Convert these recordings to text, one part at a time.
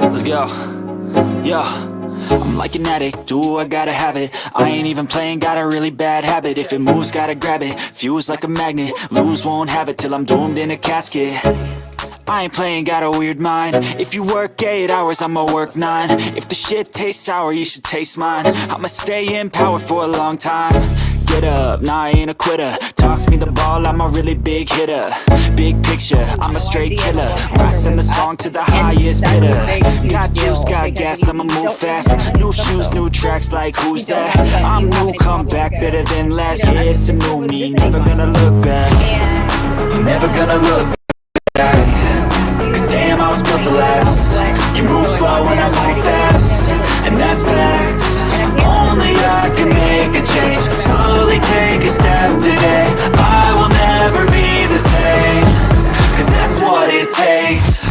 Let's go. Yo, I'm like an addict, do I gotta have it. I ain't even playing, got a really bad habit. If it moves, gotta grab it, fuse like a magnet. Lose, won't have it till I'm doomed in a casket. I ain't playing, got a weird mind. If you work 8 hours, I'ma work 9. If the shit tastes sour, you should taste mine. I'ma stay in power for a long time. Get up, nah I ain't a quitter. Toss me the ball, I'm a really big hitter. Big picture, I'm a straight killer. Rising the song to the highest bidder. Got juice, got gas, I'ma move fast. New shoes, new tracks, like who's that? I'm new, come back, better than last. Yeah, it's a new me, never gonna look back. Never gonna look back. Cause damn, I was built to last. You move slow and I move fast, and that's facts. Only I can make a change. Slowly take a step today. I will never be the same, cause that's what it takes.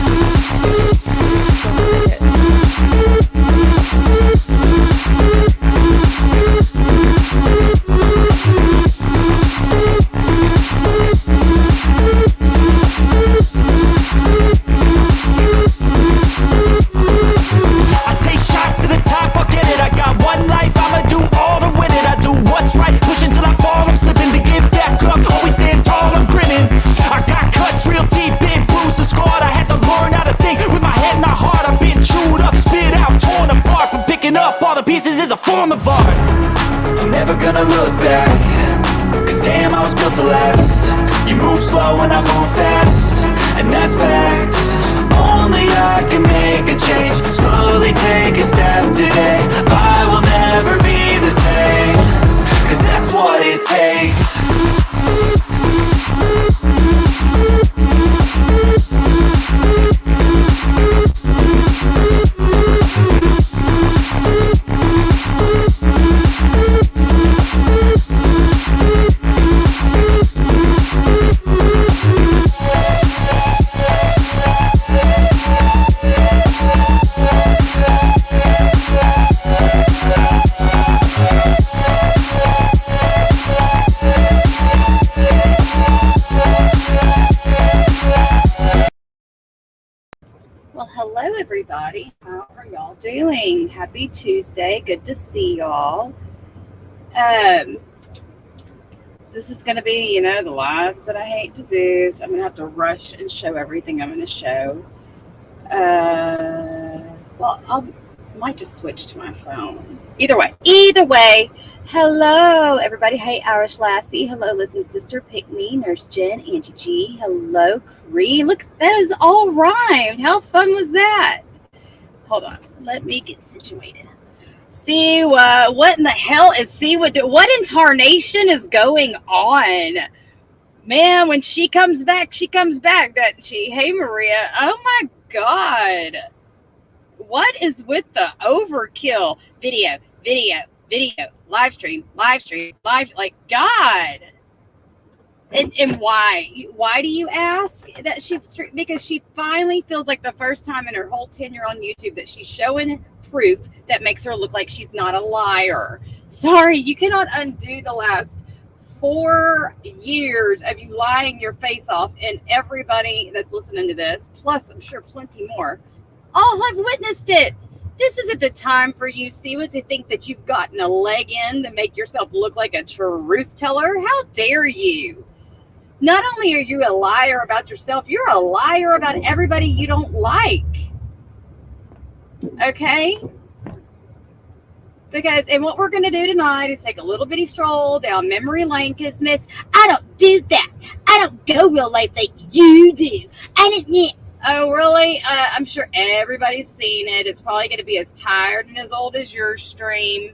I take shots to the top, I'll get it. I got one life, I'ma do all to win it. I do what's right, push until I fall. I'm slipping to give back up, always stand tall, I'm grinning. I got cuts real deep, big bruises scarred. I had to learn how to think with my head and my heart. I've been chewed up, spit out, torn apart. But picking up all the pieces is a form of art. I'm never gonna look back, cause damn, I was built to last. You move slow and I move fast, and that's facts. Only I can make a change. Slowly take a step today. I will never be the same, cause that's what it takes. Well, hello everybody. How are y'all doing? Happy Tuesday. Good to see y'all. This is going to be, the lives that I hate to do. So I'm going to have to rush and show everything I'm going to show. I might just switch to my phone. Either way. Hello, everybody. Hey, Irish Lassie. Hello, Listen Sister, Pick Me, Nurse Jen, Angie G. Hello, Cree. Look, that is all rhymed. How fun was that? Hold on. Let me get situated. Siwa. What in the hell is Siwa doing? What in tarnation is going on? Man, when she comes back, doesn't she? Hey, Maria. Oh, my God. What is with the overkill? Video, live stream, like God. And why do you ask? That because she finally feels like the first time in her whole tenure on YouTube that she's showing proof that makes her look like she's not a liar. Sorry, you cannot undo the last 4 years of you lying your face off, and everybody that's listening to this, plus I'm sure plenty more, all have witnessed it. This isn't the time for you, Siwa, to think that you've gotten a leg in to make yourself look like a truth teller. How dare you? Not only are you a liar about yourself, you're a liar about everybody you don't like. Okay? And what we're going to do tonight is take a little bitty stroll down memory lane, because Miss, I don't do that. I don't go real life like you do. Oh, really? I'm sure everybody's seen it. It's probably going to be as tired and as old as your stream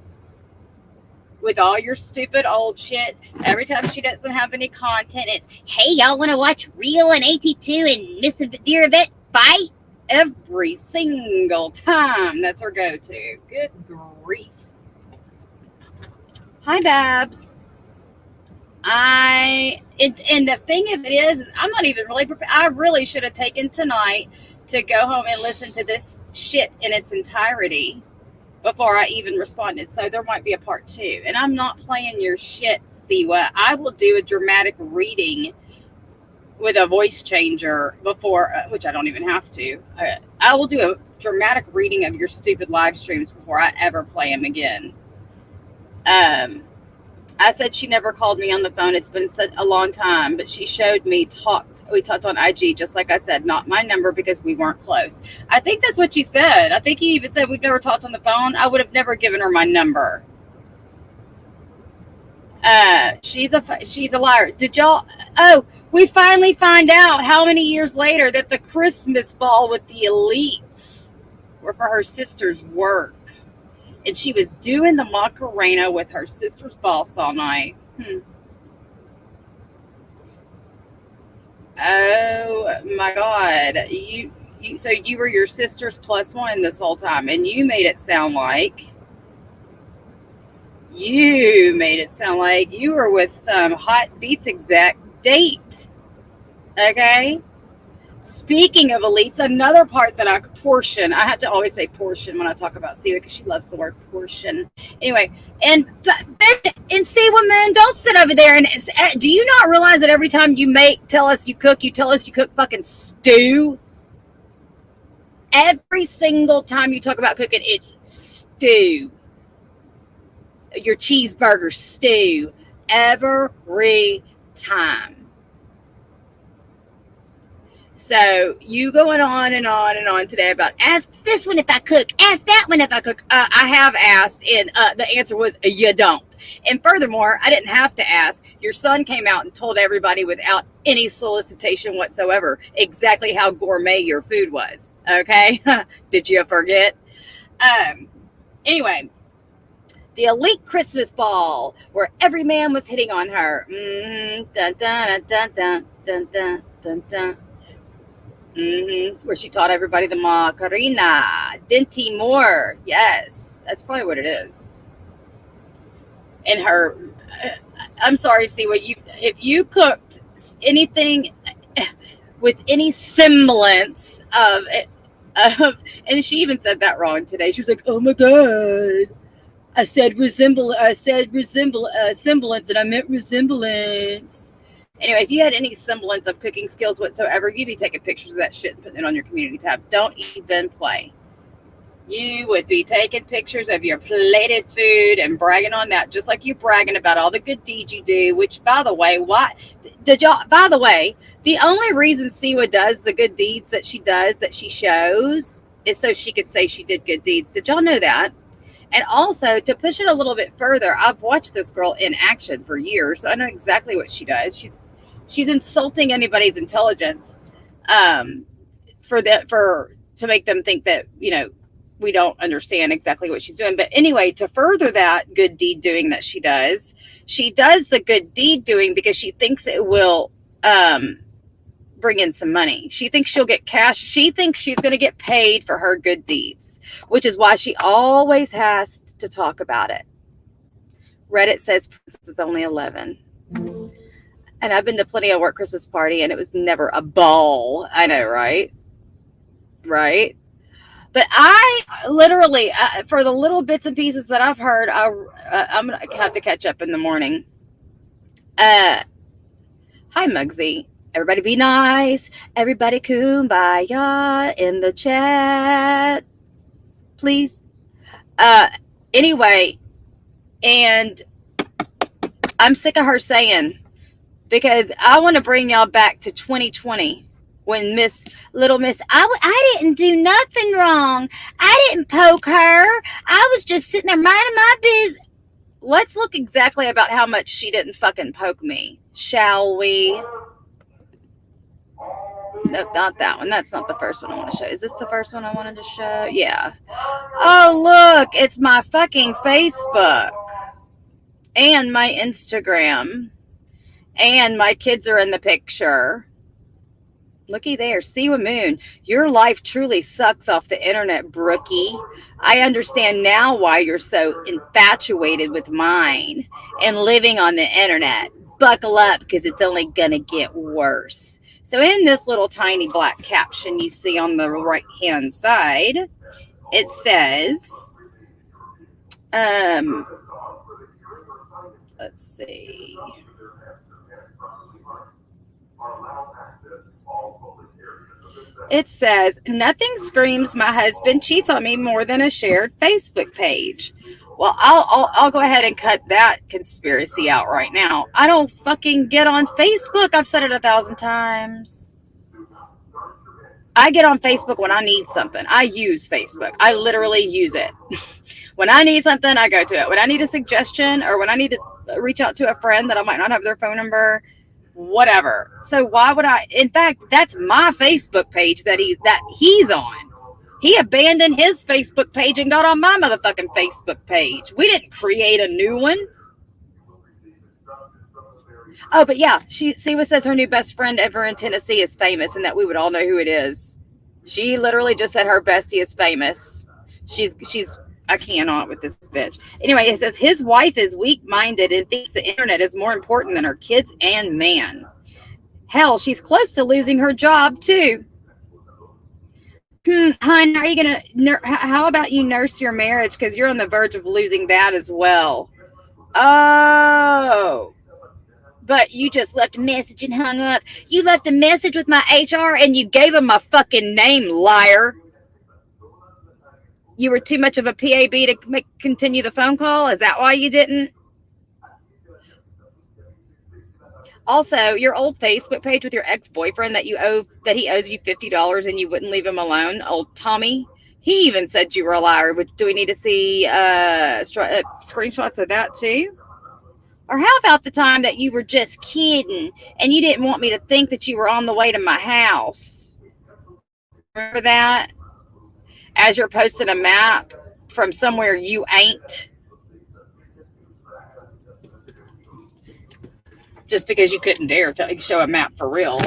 with all your stupid old shit. Every time she doesn't have any content, it's, hey, y'all want to watch Real and AT2 and Miss Dear Vet fight? Every single time. That's her go-to. Good grief. Hi, Babs. And the thing of it is I'm not even really prepared. I really should have taken tonight to go home and listen to this shit in its entirety before I even responded. So there might be a part 2. And I'm not playing your shit, Siwa. I will do a dramatic reading with a voice changer before, which I don't even have to. I will do a dramatic reading of your stupid live streams before I ever play them again. I said she never called me on the phone. It's been such a long time, but she showed me we talked on IG, just like I said, not my number because we weren't close. I think that's what you said. I think you even said we've never talked on the phone. I would have never given her my number. She's a liar. Did y'all? Oh, we finally find out how many years later that the Christmas ball with the elites were for her sister's work. And she was doing the Macarena with her sister's boss all night. Oh my God. So you were your sister's plus one this whole time, and you made it sound like you were with some hot beats exec date. Okay. Speaking of elites, another part that I have to always say portion when I talk about Siwa because she loves the word portion. Anyway, and Siwa Moon, don't sit over there and do you not realize that every time you tell us you cook fucking stew? Every single time you talk about cooking, it's stew. Your cheeseburger stew. Every time. So you going on and on and on today about ask this one if I cook, ask that one if I cook. I have asked, and the answer was you don't. And furthermore, I didn't have to ask. Your son came out and told everybody without any solicitation whatsoever exactly how gourmet your food was. Okay, did you forget? Anyway, the elite Christmas ball where every man was hitting on her. Dun dun dun dun dun dun dun dun. Where she taught everybody the Macarena, Dinty Moore. Yes, that's probably what it is. And her, I'm sorry, Siwa, if you cooked anything with any semblance of, and she even said that wrong today. She was like, "Oh my God, I said semblance, and I meant resemblance." Anyway, if you had any semblance of cooking skills whatsoever, you'd be taking pictures of that shit and putting it on your community tab. Don't even play. You would be taking pictures of your plated food and bragging on that, just like you bragging about all the good deeds you do, which, by the way, the only reason Siwa does the good deeds that she does, that she shows, is so she could say she did good deeds. Did y'all know that? And also, to push it a little bit further, I've watched this girl in action for years, so I know exactly what she does. She's insulting anybody's intelligence to make them think that, we don't understand exactly what she's doing. But anyway, to further that good deed doing that she does the good deed doing because she thinks it will bring in some money. She thinks she'll get cash. She thinks she's going to get paid for her good deeds, which is why she always has to talk about it. Reddit says Princess is only 11. And I've been to plenty of work Christmas party, and it was never a ball. I know, right? Right? But I literally, for the little bits and pieces that I've heard, I'm going to have to catch up in the morning. Hi, Muggsy. Everybody be nice. Everybody kumbaya in the chat, please. Anyway, and I'm sick of her saying, because I want to bring y'all back to 2020 when Miss I didn't do nothing wrong. I didn't poke her. I was just sitting there minding my business. Let's look exactly about how much she didn't fucking poke me, shall we? Nope, not that one. That's not the first one I want to show. Is this the first one I wanted to show? Yeah. Oh, look, it's my fucking Facebook and my Instagram. And my kids are in the picture. Looky there, Siwa Moon. Your life truly sucks off the internet, Brookie. I understand now why you're so infatuated with mine and living on the internet. Buckle up, because it's only gonna get worse. So in this little tiny black caption you see on the right-hand side, it says, let's see. It says, nothing screams my husband cheats on me more than a shared Facebook page. Well, I'll go ahead and cut that conspiracy out right now. I don't fucking get on Facebook. I've said it 1,000 times. I get on Facebook when I need something. I use Facebook. I literally use it. When I need something, I go to it. When I need a suggestion or when I need to reach out to a friend that I might not have their phone number, whatever. So why would I? In fact, that's my Facebook page that he's on. He abandoned his Facebook page and got on my motherfucking Facebook page. We didn't create a new one. Oh, but yeah, Siwa says her new best friend ever in Tennessee is famous and that we would all know who it is. She literally just said her bestie is famous. She's I cannot with this bitch. Anyway, it says his wife is weak-minded and thinks the internet is more important than her kids and man. Hell, she's close to losing her job too. Hon, are you gonna? How about you nurse your marriage because you're on the verge of losing that as well? Oh, but you just left a message and hung up. You left a message with my HR and you gave him my fucking name, liar. You were too much of a PAB to continue the phone call? Is that why you didn't? Also, your old Facebook page with your ex-boyfriend that he owes you $50 and you wouldn't leave him alone, old Tommy. He even said you were a liar. Do we need to see screenshots of that too? Or how about the time that you were just kidding and you didn't want me to think that you were on the way to my house? Remember that? As you're posting a map from somewhere you ain't. Just because you couldn't dare to show a map for real.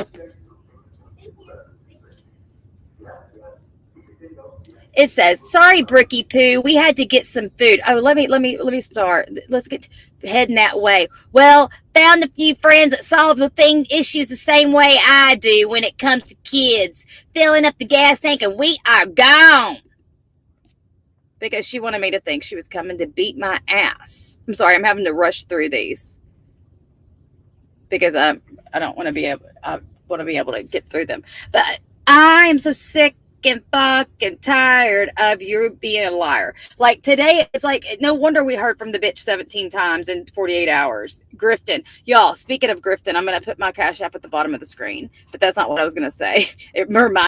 It says, sorry, Brookie Poo, we had to get some food. Oh, let me start. Let's get heading that way. Well, found a few friends that solve the issues the same way I do when it comes to kids. Filling up the gas tank and we are gone. Because she wanted me to think she was coming to beat my ass. I'm sorry, I'm having to rush through these. Because I don't want to be able, I want to be able to get through them. But I am so sick and fucking tired of you being a liar. Like today, it's like, no wonder we heard from the bitch 17 times in 48 hours. Grifting. Y'all, speaking of grifting, I'm going to put my Cash App at the bottom of the screen. But that's not what I was going to say. It reminded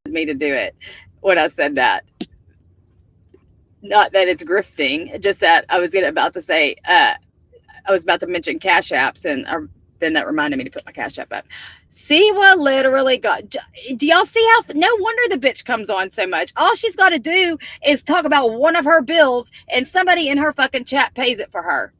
me to do it when I said that. Not that it's grifting, just that I was about to say, I was about to mention Cash Apps, and then that reminded me to put my Cash App up. Siwa literally got, do y'all see how, no wonder the bitch comes on so much. All she's got to do is talk about one of her bills, and somebody in her fucking chat pays it for her.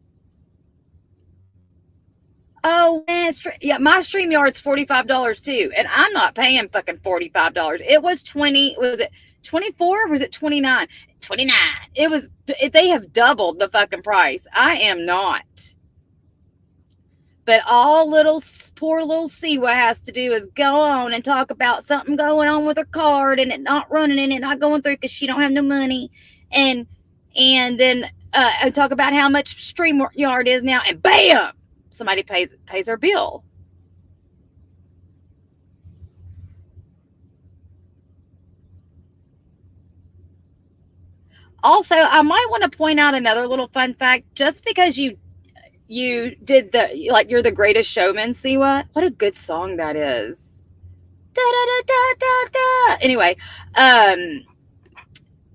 Oh, man, yeah, my StreamYard's $45 too, and I'm not paying fucking $45. It was 20, was it 24 or was it 29? 29. It was, they have doubled the fucking price. I am not. But all poor little Siwa has to do is go on and talk about something going on with her card and it not running and it not going through because she don't have no money. And then talk about how much StreamYard is now, and bam, somebody pays her bill. Also, I might want to point out another little fun fact. Just because you did you're the greatest showman, Siwa. What a good song that is. Da, da, da, da, da. Anyway,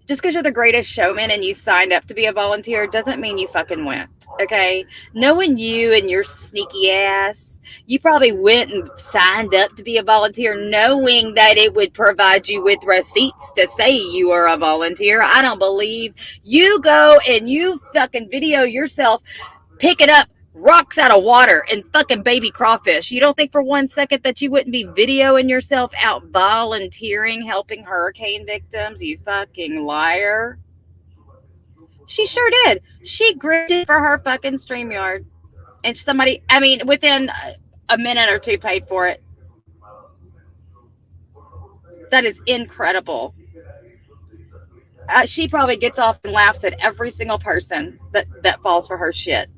just because you're the greatest showman and you signed up to be a volunteer doesn't mean you fucking went, okay? Knowing you and your sneaky ass, you probably went and signed up to be a volunteer knowing that it would provide you with receipts to say you are a volunteer. I don't believe you go and you fucking video yourself picking up rocks out of water and fucking baby crawfish. You don't think for 1 second that you wouldn't be videoing yourself out volunteering, helping hurricane victims, you fucking liar. She sure did. She grifted for her fucking StreamYard. And somebody, I mean, within a minute or two paid for it. That is incredible. She probably gets off and laughs at every single person that falls for her shit.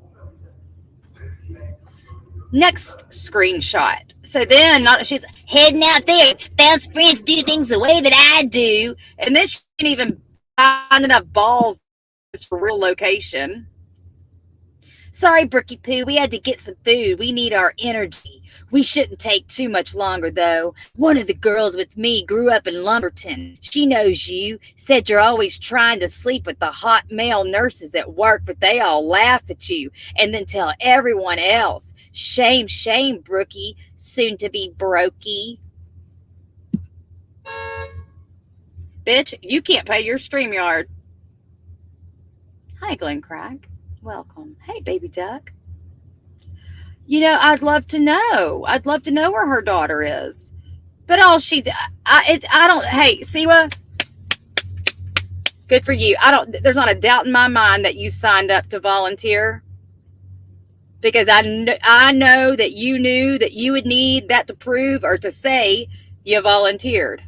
Next screenshot. So then she's heading out there, found some friends, do things the way that I do. And then she didn't even find enough balls for real location. Sorry, Brookie Poo, we had to get some food. We need our energy. We shouldn't take too much longer, though. One of the girls with me grew up in Lumberton. She knows you. Said you're always trying to sleep with the hot male nurses at work, but they all laugh at you and then tell everyone else. Shame, shame, Brookie. Soon to be Brokey. Bitch, you can't pay your StreamYard. Hi, Glenn Craig. Welcome. Hey, baby duck. I'd love to know. I'd love to know where her daughter is. But all she, I don't. Hey, Siwa, good for you. There's not a doubt in my mind that you signed up to volunteer, because I know that you knew that you would need that to prove or to say you volunteered.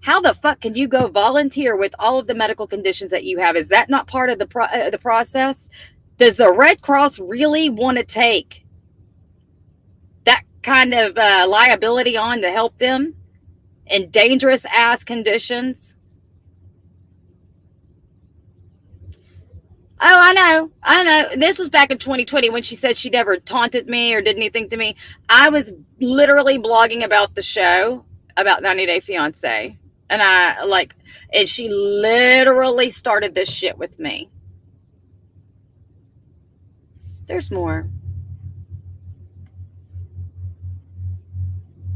How the fuck can you go volunteer with all of the medical conditions that you have? Is that not part of the process? Does the Red Cross really want to take that kind of liability on to help them in dangerous ass conditions? Oh, I know. This was back in 2020 when she said she never taunted me or did anything to me. I was literally blogging about the show, about 90 Day Fiance. And she literally started this shit with me. There's more.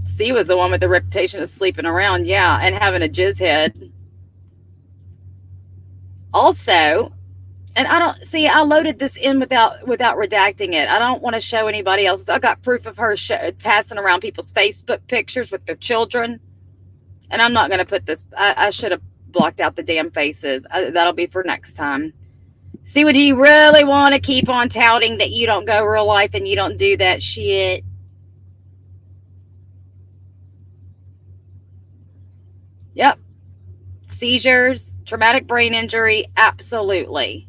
C was the one with the reputation of sleeping around, yeah, and having a jizz head. Also, and I loaded this in without redacting it. I don't want to show anybody else. I got proof of her passing around people's Facebook pictures with their children. And I'm not going to put this. I should have blocked out the damn faces. That'll be for next time. See, do you really want to keep on touting that you don't go real life and you don't do that shit? Yep. Seizures, traumatic brain injury, absolutely.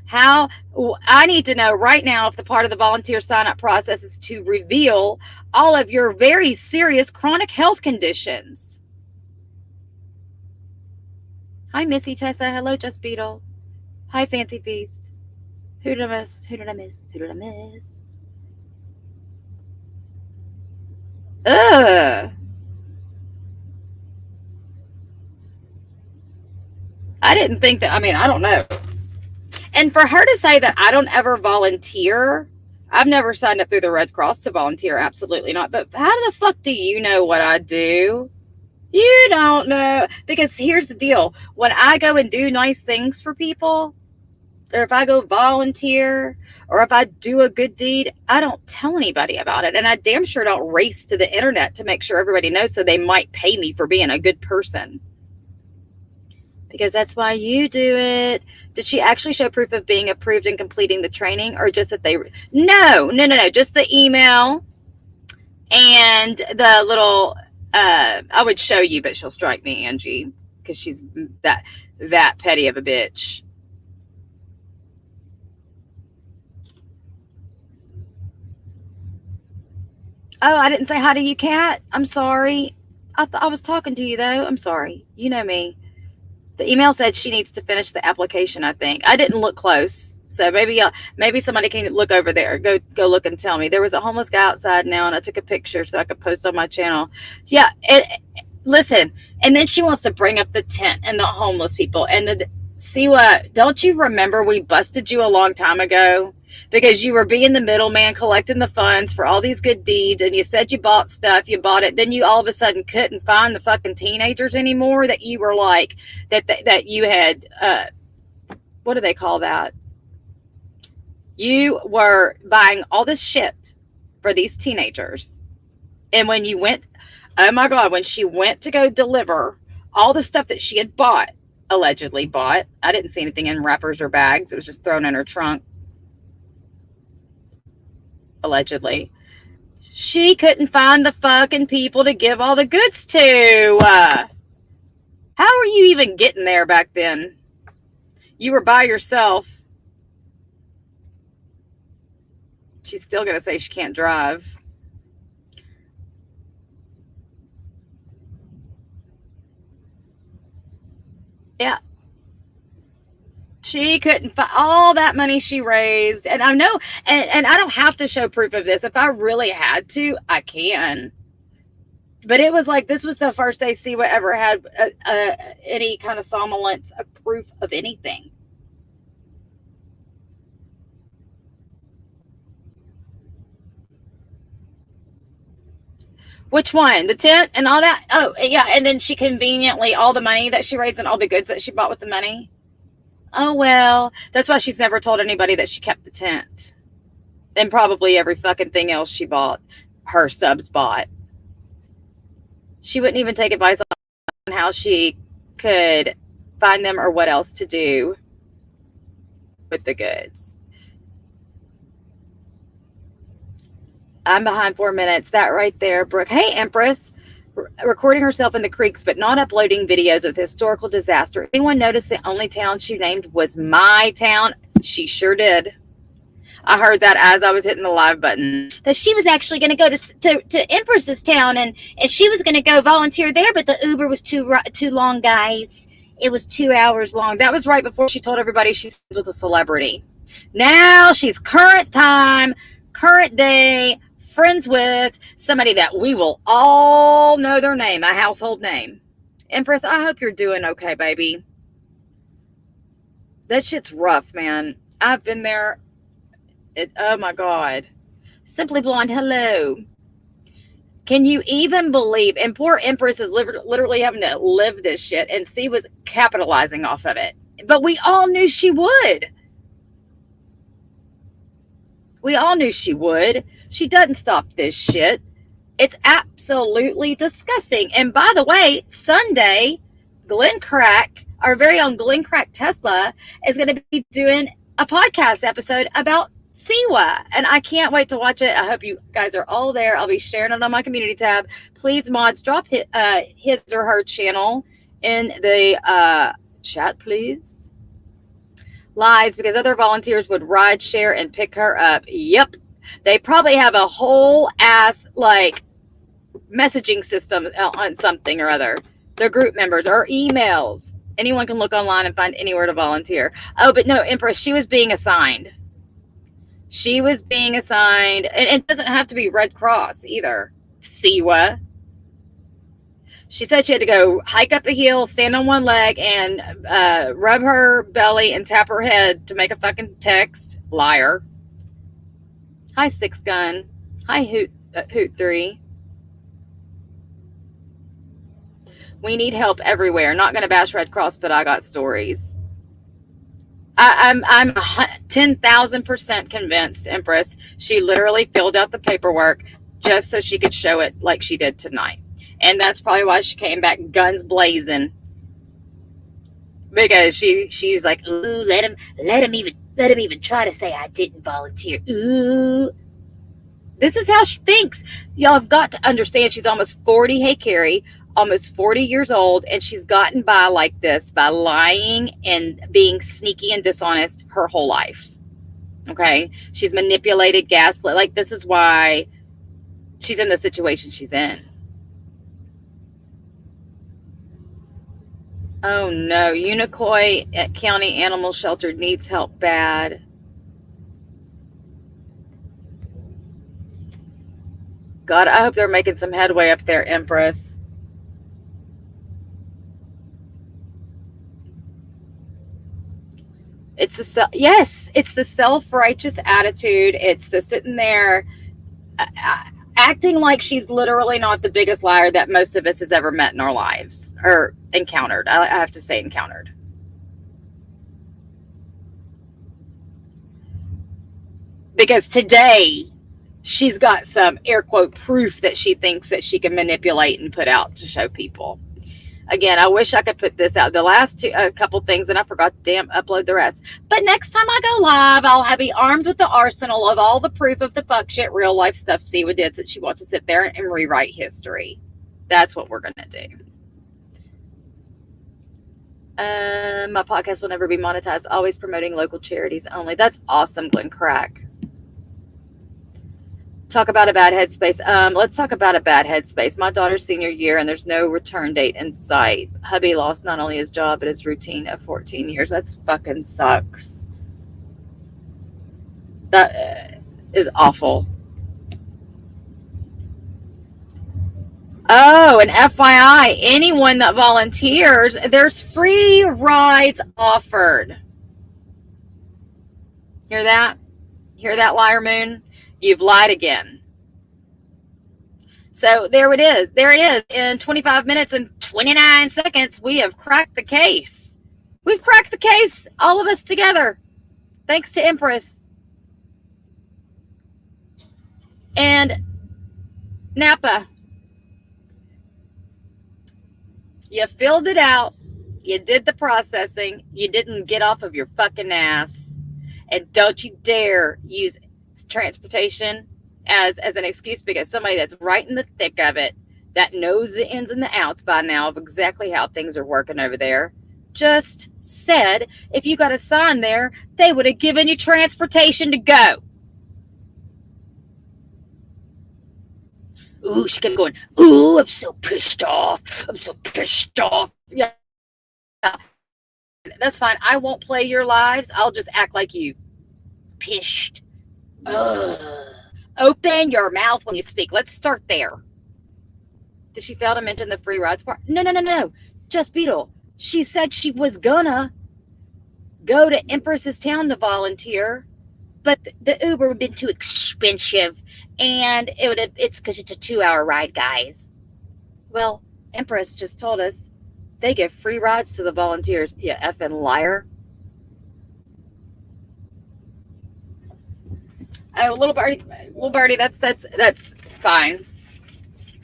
How I need to know right now if the part of the volunteer sign-up process is to reveal all of your very serious chronic health conditions. Hi, Missy Tessa. Hello, Just Beetle. Hi, Fancy Feast. Who did I miss? Who did I miss? Who did I miss? Ugh. I didn't think that. I mean, I don't know. And for her to say that I don't ever volunteer, I've never signed up through the Red Cross to volunteer. Absolutely not. But how the fuck do you know what I do? You don't know. Because here's the deal. When I go and do nice things for people, or if I go volunteer, or if I do a good deed, I don't tell anybody about it. And I damn sure don't race to the internet to make sure everybody knows so they might pay me for being a good person. Because that's why you do it. Did she actually show proof of being approved and completing the training, or just that they... No. Just the email and the little... I would show you, but she'll strike me, Angie, because she's that petty of a bitch. Oh, I didn't say hi to you, Kat. I'm sorry. I was talking to you, though. I'm sorry. You know me. The email said she needs to finish the application, I think. I didn't look close. So maybe somebody can look over there. Go look and tell me. There was a homeless guy outside now, and I took a picture so I could post on my channel. Yeah, listen. And then she wants to bring up the tent and the homeless people. And Siwa, don't you remember we busted you a long time ago? Because you were being the middleman, collecting the funds for all these good deeds, and you said you bought stuff, you bought it, then you all of a sudden couldn't find the fucking teenagers anymore that you were like, that you had, what do they call that? You were buying all this shit for these teenagers. And when you went, oh my God, when she went to go deliver all the stuff that she had bought, allegedly bought, I didn't see anything in wrappers or bags. It was just thrown in her trunk. Allegedly. She couldn't find the fucking people to give all the goods to. How were you even getting there back then? You were by yourself. She's still going to say she can't drive. Yeah. She couldn't find all that money she raised. And I know, and I don't have to show proof of this. If I really had to, I can. But it was like, this was the first day Siwa ever had any kind of semblance of proof of anything. Which one? The tent and all that? Oh, yeah. And then she conveniently, all the money that she raised and all the goods that she bought with the money. Oh, well, that's why she's never told anybody that she kept the tent. And probably every fucking thing else she bought, her subs bought. She wouldn't even take advice on how she could find them or what else to do with the goods. I'm behind 4 minutes. That right there, Brooke. Hey, Empress. Recording herself in the creeks, but not uploading videos of the historical disaster. Anyone notice the only town she named was my town? She sure did. I heard that as I was hitting the live button. That she was actually going to go to Empress's town and she was going to go volunteer there, but the Uber was too long, guys. It was 2 hours long. That was right before she told everybody she's with a celebrity. Now she's current time, current day, friends with somebody that we will all know their name, a household name. Empress, I hope you're doing okay, baby. That shit's rough, man. I've been there. Oh my God. Simply Blonde, hello. Can you even believe? And poor Empress is literally having to live this shit, and C was capitalizing off of it. But we all knew she would. We all knew she would. She doesn't stop this shit. It's absolutely disgusting. And by the way, Sunday, Glenn Crack, our very own Glenn Crack Tesla, is going to be doing a podcast episode about Siwa. And I can't wait to watch it. I hope you guys are all there. I'll be sharing it on my community tab. Please, mods, drop his or her channel in the chat, please. Lies, because other volunteers would ride share and pick her up. Yep. They probably have a whole ass like messaging system on something or other. Their group members or emails. Anyone can look online and find anywhere to volunteer. Oh, but no, Empress, she was being assigned. She was being assigned. And it doesn't have to be Red Cross either. Siwa. She said she had to go hike up a hill, stand on one leg, and rub her belly and tap her head to make a fucking text. Liar. Hi, Six Gun. Hi, Hoot 3. We need help everywhere. Not going to bash Red Cross, but I got stories. I'm 10,000% convinced, Empress. She literally filled out the paperwork just so she could show it like she did tonight. And that's probably why she came back guns blazing. Because she's like, ooh, let him even try to say I didn't volunteer. Ooh. This is how she thinks. Y'all have got to understand she's almost 40. Hey, Carrie, almost 40 years old, and she's gotten by like this by lying and being sneaky and dishonest her whole life. Okay? She's manipulated, gaslit. Like, this is why she's in the situation she's in. Oh no, Unicoi County Animal Shelter needs help bad. God, I hope they're making some headway up there, Empress. It's the self-righteous attitude. It's the sitting there acting like she's literally not the biggest liar that most of us has ever met in our lives or encountered. I have to say encountered. Because today she's got some air quote proof that she thinks that she can manipulate and put out to show people. Again, I wish I could put this out. The last couple things, and I forgot to damn upload the rest. But next time I go live, I'll be armed with the arsenal of all the proof of the fuck shit real life stuff Siwa did, that she wants to sit there and rewrite history. That's what we're going to do. My podcast will never be monetized. Always promoting local charities only. That's awesome, Glenn Crack. Talk about a bad headspace. Let's talk about a bad headspace. My daughter's senior year, and there's no return date in sight. Hubby lost not only his job but his routine of 14 years. That's fucking sucks. That is awful. Oh, and FYI, anyone that volunteers, there's free rides offered. Hear that? Hear that, liar moon? You've lied again. So there it is. There it is. In 25 minutes and 29 seconds, we have cracked the case. We've cracked the case, all of us together, thanks to Empress. And Napa, you filled it out. You did the processing. You didn't get off of your fucking ass. And don't you dare use transportation as an excuse, because somebody that's right in the thick of it, that knows the ins and the outs by now of exactly how things are working over there, just said if you got a sign there, they would have given you transportation to go. Ooh, she kept going, ooh, I'm so pissed off. I'm so pissed off. Yeah. That's fine. I won't play your lives. I'll just act like you. Pissed. Ugh. Open your mouth when you speak. Let's start there. Did she fail to mention the free rides part? No. Just Beetle. She said she was gonna go to Empress's town to volunteer, but the Uber would have been too expensive, and it's because it's a 2-hour ride, guys. Well, Empress just told us they give free rides to the volunteers. You effing liar. Oh, little birdie, that's fine.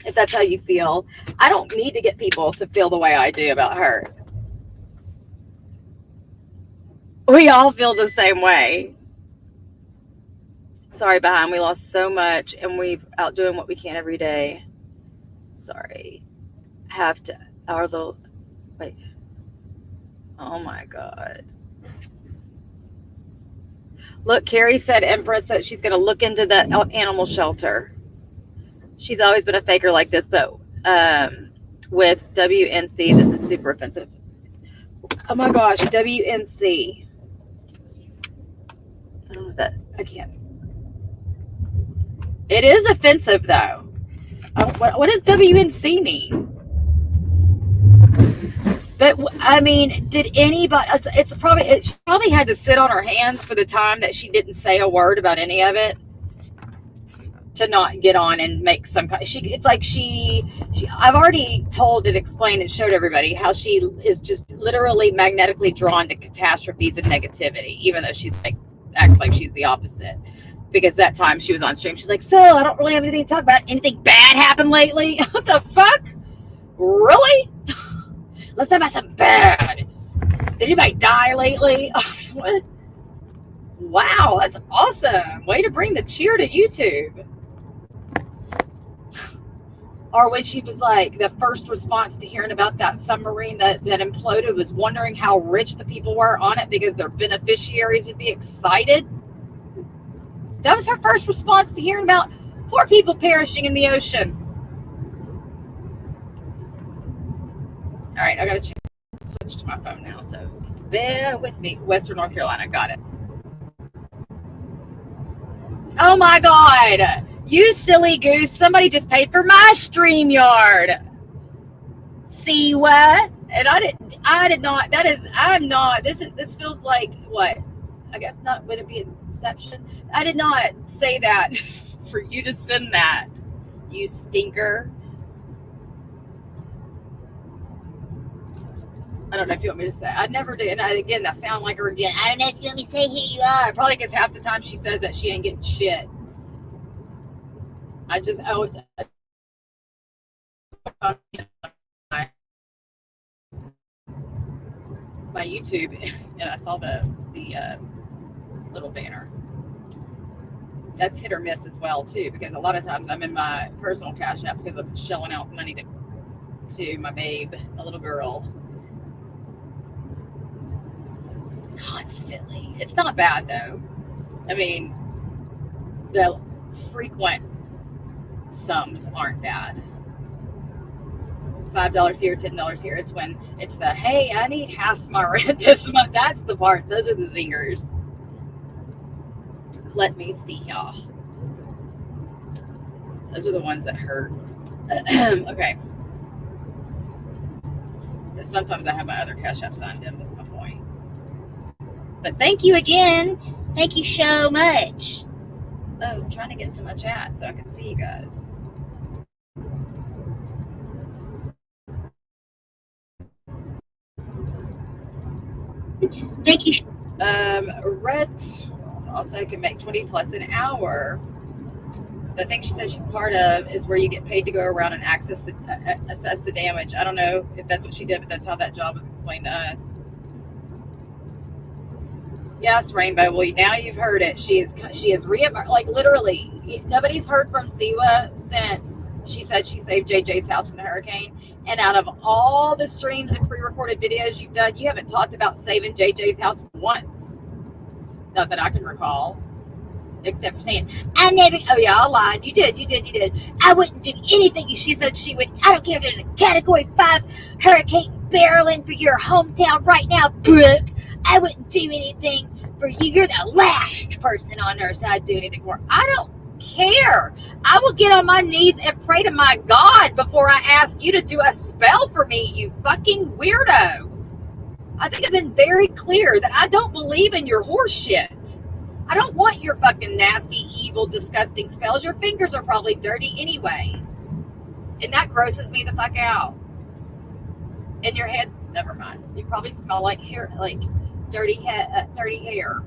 If that's how you feel. I don't need to get people to feel the way I do about her. We all feel the same way. Sorry, behind. We lost so much, and we're out doing what we can every day. Sorry. Have to, our little, wait. Oh my God. Look, Carrie said Empress that she's going to look into that animal shelter. She's always been a faker like this, but with WNC, this is super offensive. Oh my gosh, WNC. Oh, that I can't. It is offensive though. What does WNC mean? But I mean, did anybody? She probably had to sit on her hands for the time that she didn't say a word about any of it, to not get on and make some kind. It's like I've already told and explained and showed everybody how she is just literally magnetically drawn to catastrophes and negativity, even though she's like acts like she's the opposite. Because that time she was on stream, she's like, so I don't really have anything to talk about. Anything bad happened lately? What the fuck? Really? Let's talk about something bad. Did anybody die lately? What? Wow, that's awesome. Way to bring the cheer to YouTube. Or when she was like, the first response to hearing about that submarine that imploded was wondering how rich the people were on it because their beneficiaries would be excited. That was her first response to hearing about 4 people perishing in the ocean. All right, I got to switch to my phone now, so bear with me. Western North Carolina, got it. Oh my God, you silly goose. Somebody just paid for my StreamYard. Siwa. And I did not, this feels like, what? I guess not, would it be an inception? I did not say that for you to send that, you stinker. I don't know if you want me to say. I never did. And again, that sound like her again. I don't know if you want me to say who you are. Probably because half the time she says that she ain't getting shit. My YouTube, and I saw the little banner. That's hit or miss as well too, because a lot of times I'm in my personal Cash App because I'm shelling out money to my babe, a little girl. Constantly. It's not bad though. I mean, the frequent sums aren't bad. $5 here, $10 here. It's when it's the, hey, I need half my rent this month. That's the part. Those are the zingers. Let me see y'all. Those are the ones that hurt. Okay. So sometimes I have my other Cash App signed in, was my point. But thank you again. Thank you so much. Oh, I'm trying to get to my chat so I can see you guys. Thank you. Red also can make 20 plus an hour. The thing she says she's part of is where you get paid to go around and assess the damage. I don't know if that's what she did, but that's how that job was explained to us. Yes, Rainbow. Well, now you've heard it. She is like literally. Nobody's heard from Siwa since she said she saved JJ's house from the hurricane. And out of all the streams and pre-recorded videos you've done, you haven't talked about saving JJ's house once. Not that I can recall. Except for saying, I never, oh yeah, I lied. You did. I wouldn't do anything. She said she would, I don't care if there's a category 5 hurricane barreling for your hometown right now, Brooke. I wouldn't do anything for you. You're the last person on earth I'd do anything for. I don't care. I will get on my knees and pray to my God before I ask you to do a spell for me, you fucking weirdo. I think I've been very clear that I don't believe in your horse shit. I don't want your fucking nasty, evil, disgusting spells. Your fingers are probably dirty anyways. And that grosses me the fuck out. In your head, never mind. You probably smell like hair, like dirty hair.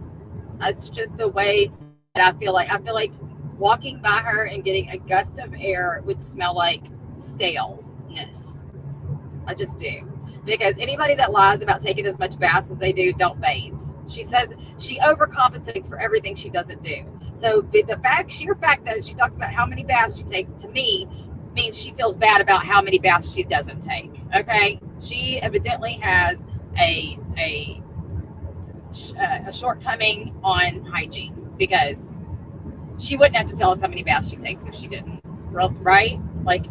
It's just the way that I feel like walking by her and getting a gust of air would smell like staleness. I just do. Because anybody that lies about taking as much baths as they do, don't bathe. She says she overcompensates for everything she doesn't do. So the sheer fact that she talks about how many baths she takes, to me, means she feels bad about how many baths she doesn't take. Okay? She evidently has a shortcoming on hygiene, because she wouldn't have to tell us how many baths she takes if she didn't. Right? Like,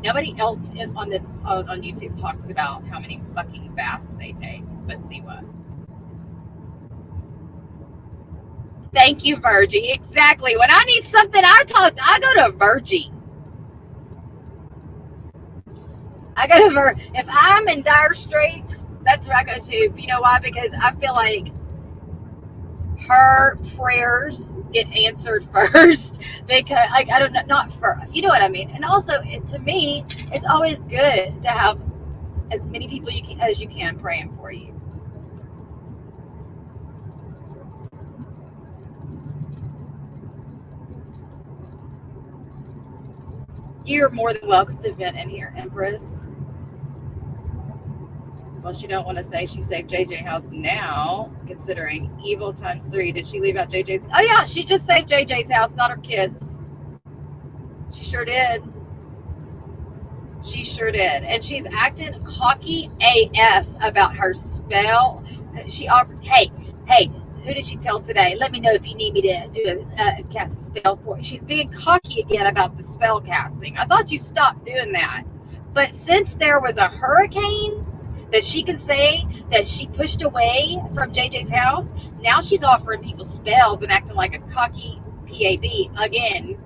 nobody else on YouTube talks about how many fucking baths they take. But Siwa. Thank you, Virgie. Exactly. When I need something, I go to Virgie. If I'm in dire straits, that's where I go to. You know why? Because I feel like her prayers get answered first. Because, like, I don't know, not for, you know what I mean? And also, to me, it's always good to have as many people as you can praying for you. You're more than welcome to vent in here, Empress. Well, she don't want to say she saved JJ house now, considering evil times 3. Did she leave out JJ's? Oh yeah, she just saved JJ's house, not her kids. She sure did. She sure did. And she's acting cocky AF about her spell. She offered, hey, who did she tell today? Let me know if you need me to do cast a spell for you. She's being cocky again about the spell casting. I thought you stopped doing that. But since there was a hurricane that she can say that she pushed away from JJ's house, now she's offering people spells and acting like a cocky PAB again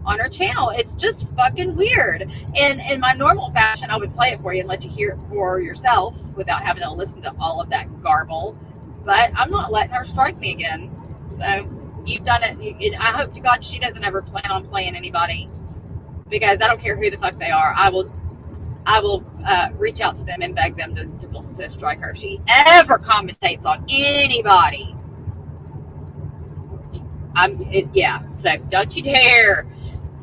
on her channel. It's just fucking weird. And in my normal fashion, I would play it for you and let you hear it for yourself without having to listen to all of that garble. But I'm not letting her strike me again. So you've done it. I hope to God she doesn't ever plan on playing anybody, because I don't care who the fuck they are. I will reach out to them and beg them to strike her if she ever commentates on anybody. Yeah. So don't you dare.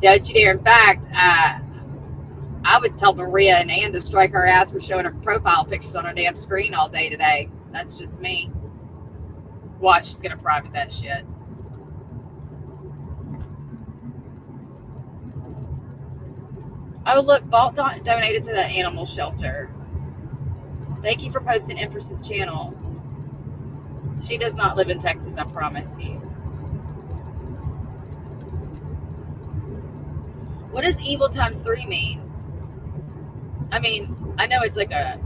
In fact, I would tell Maria and Ann to strike her ass for showing her profile pictures on her damn screen all day today. That's just me. Watch, she's gonna private that shit. Oh look, Vault donated to the animal shelter. Thank you for posting Empress's channel. She does not live in Texas, I promise you. What does evil times 3 mean? I mean, I know it's like a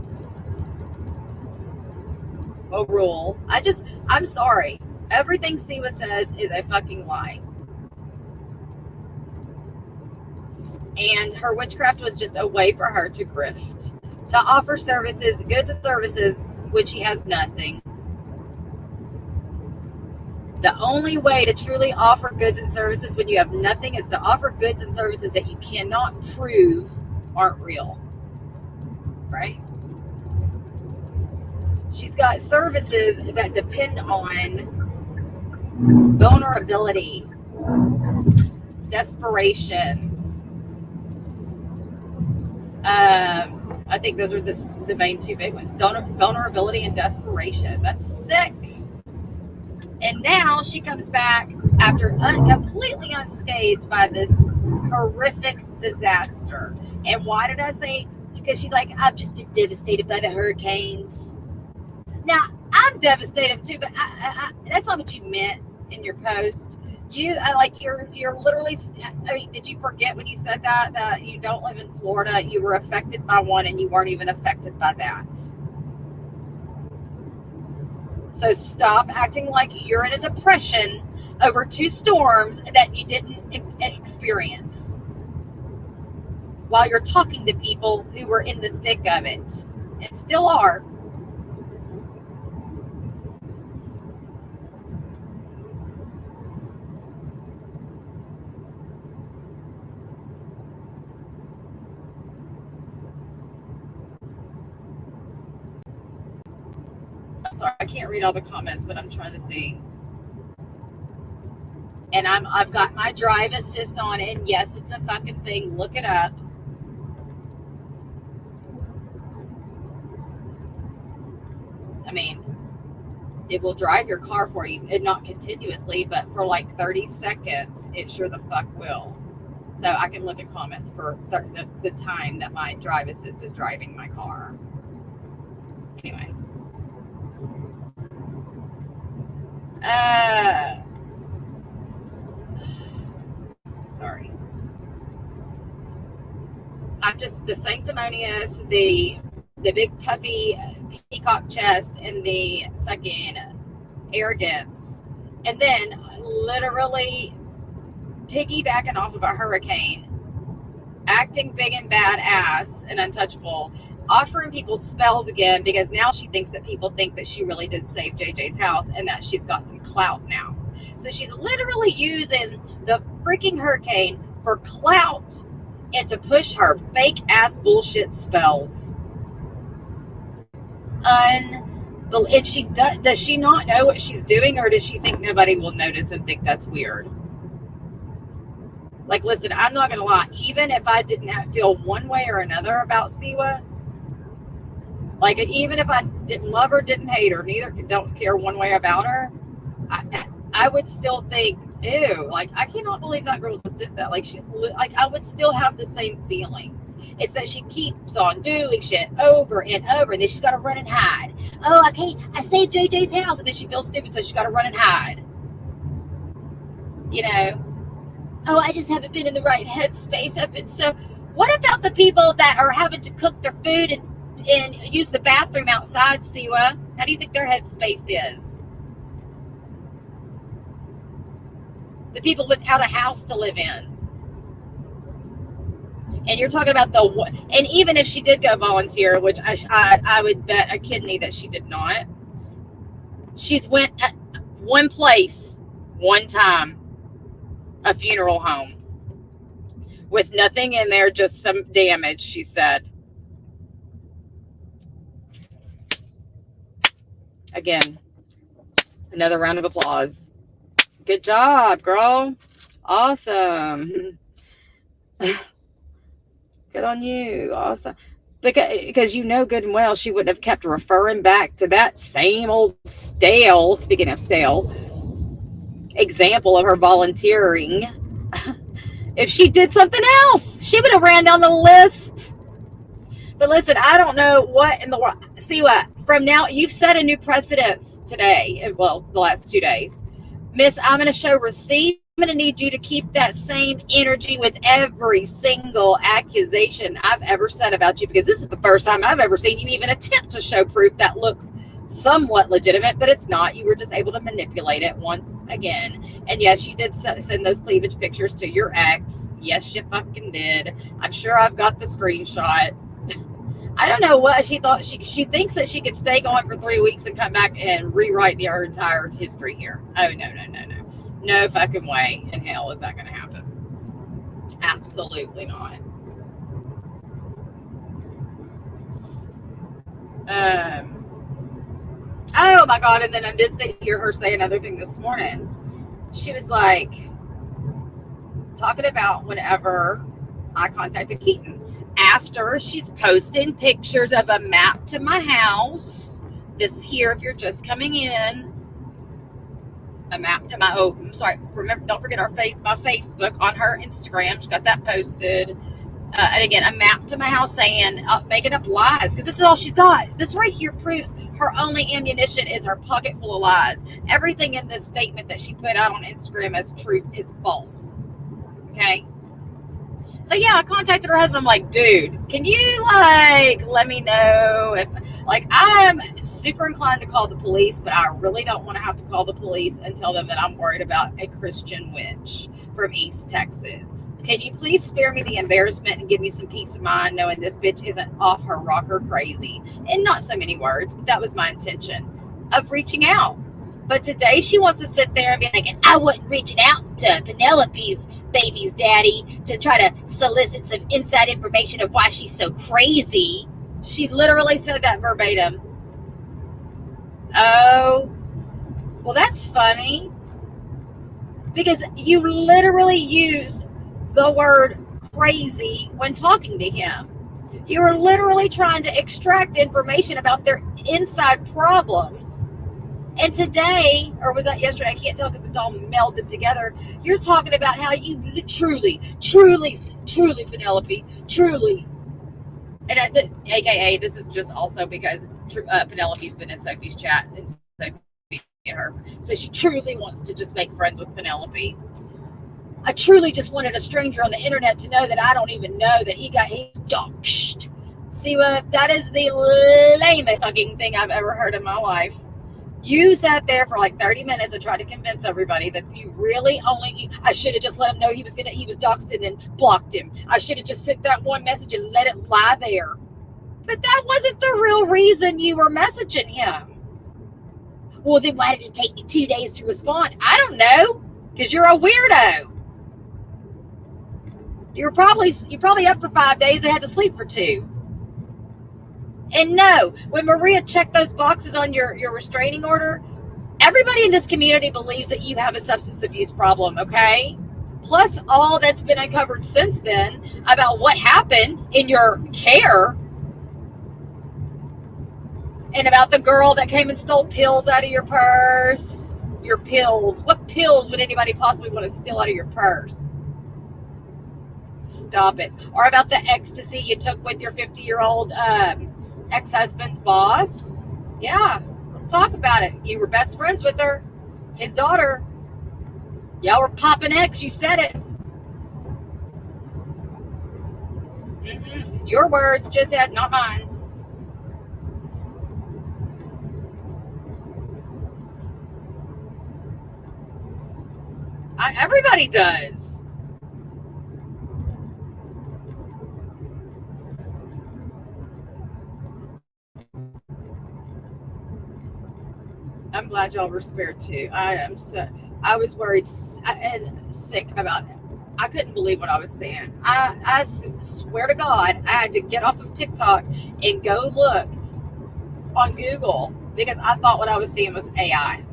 rule. I'm sorry. Everything Siwa says is a fucking lie. And her witchcraft was just a way for her to grift, to offer services, goods and services, when she has nothing. The only way to truly offer goods and services when you have nothing is to offer goods and services that you cannot prove aren't real. Right? She's got services that depend on vulnerability, desperation. I think those are the main two big ones. Vulnerability and desperation. That's sick. And now she comes back after completely unscathed by this horrific disaster. And why did I say? Because she's like, I've just been devastated by the hurricanes. Now, I'm devastated too, but that's not what you meant in your post. You're literally, I mean, did you forget when you said that you don't live in Florida, you were affected by one and you weren't even affected by that? So stop acting like you're in a depression over 2 storms that you didn't experience while you're talking to people who were in the thick of it and still are. Sorry, I can't read all the comments, but I'm trying to see. And I've got my drive assist on, and yes, it's a fucking thing. Look it up. I mean, it will drive your car for you, and not continuously, but for like 30 seconds, it sure the fuck will. So I can look at comments for the time that my drive assist is driving my car. Anyway. Sorry. I'm just the sanctimonious, the big puffy peacock chest, and the fucking arrogance. And then literally piggybacking off of a hurricane, acting big and badass and untouchable, offering people spells again because now she thinks that people think that she really did save JJ's house and that she's got some clout now. So she's literally using the freaking hurricane for clout and to push her fake ass bullshit spells. And she does she not know what she's doing, or does she think nobody will notice and think that's weird? Like, listen, I'm not gonna lie. Even if I didn't feel one way or another about Siwa, like even if I didn't love her, didn't hate her, don't care one way about her, I would still think, ew, like I cannot believe that girl just did that. Like I would still have the same feelings. It's that she keeps on doing shit over and over, and then she's got to run and hide. Oh, I saved JJ's house, and then she feels stupid, so she's got to run and hide. You know. Oh, I just haven't been in the right headspace. I've been so. What about the people that are having to cook their food and use the bathroom outside, Siwa? How do you think their headspace is? The people without a house to live in. And you're talking about and even if she did go volunteer, which I would bet a kidney that she did not. She's went at one place, one time, a funeral home, with nothing in there, just some damage, she said. Again, another round of applause. Good job, girl. Awesome. Good on you. Awesome. Because you know good and well she wouldn't have kept referring back to that same old stale, speaking of stale, example of her volunteering. If she did something else, she would have ran down the list. But listen, I don't know what in the world. Siwa, from now, you've set a new precedence today. Well, the last 2 days. Miss, I'm going to show receipts going to need you to keep that same energy with every single accusation I've ever said about you, because this is the first time I've ever seen you even attempt to show proof that looks somewhat legitimate, but it's not. You were just able to manipulate it once again. And yes, you did send those cleavage pictures to your ex. Yes, you fucking did. I'm sure I've got the screenshot. I don't know what she thought. She thinks that she could stay going for 3 weeks and come back and rewrite her entire history here. Oh, no. No fucking way in hell is that going to happen. Absolutely not. Oh my God. And then I did hear her say another thing this morning. She was like, talking about whenever I contacted Keaton, after she's posting pictures of a map to my house. This here, if you're just coming in, a map to my, oh, I'm sorry, remember, don't forget my Facebook on her Instagram. She got that posted. And again, a map to my house saying, making up lies, because this is all she's got. This right here proves her only ammunition is her pocket full of lies. Everything in this statement that she put out on Instagram as truth is false. Okay? So yeah, I contacted her husband. I'm like, dude, can you let me know if, I'm super inclined to call the police, but I really don't want to have to call the police and tell them that I'm worried about a Christian witch from East Texas. Can you please spare me the embarrassment and give me some peace of mind knowing this bitch isn't off her rocker crazy? And not so many words, but that was my intention of reaching out. But today she wants to sit there and be like, I wasn't reaching out to Penelope's baby's daddy to try to solicit some inside information of why she's so crazy. She literally said that verbatim. Oh, well, that's funny. Because you literally used the word crazy when talking to him. You were literally trying to extract information about their inside problems. And today, or was that yesterday? I can't tell because it's all melded together. You're talking about how you truly, Penelope, truly. And AKA, this is just also because Penelope's been in Sophie's chat and Sophie and her. So she truly wants to just make friends with Penelope. I truly just wanted a stranger on the internet to know that I don't even know that he doxed. Siwa, that is the lamest fucking thing I've ever heard in my life. You sat there for 30 minutes and tried to convince everybody that you really I should have just let him know he was doxed and then blocked him. I should have just sent that one message and let it lie there. But that wasn't the real reason you were messaging him. Well, then why did it take me 2 days to respond? I don't know, because you're a weirdo. You're probably up for 5 days and had to sleep for 2. And no, when Maria checked those boxes on your restraining order, everybody in this community believes that you have a substance abuse problem, okay? Plus all that's been uncovered since then about what happened in your care and about the girl that came and stole pills out of your purse. Your pills. What pills would anybody possibly want to steal out of your purse? Stop it. Or about the ecstasy you took with your 50-year-old ex-husband's boss. Yeah, let's talk about it. You were best friends with her, his daughter. Y'all were popping X. You said it. Your words, just said, not mine. Everybody does. I'm glad y'all were spared too. I was worried and sick about it. I couldn't believe what I was saying. I swear to God, I had to get off of TikTok and go look on Google because I thought what I was seeing was AI.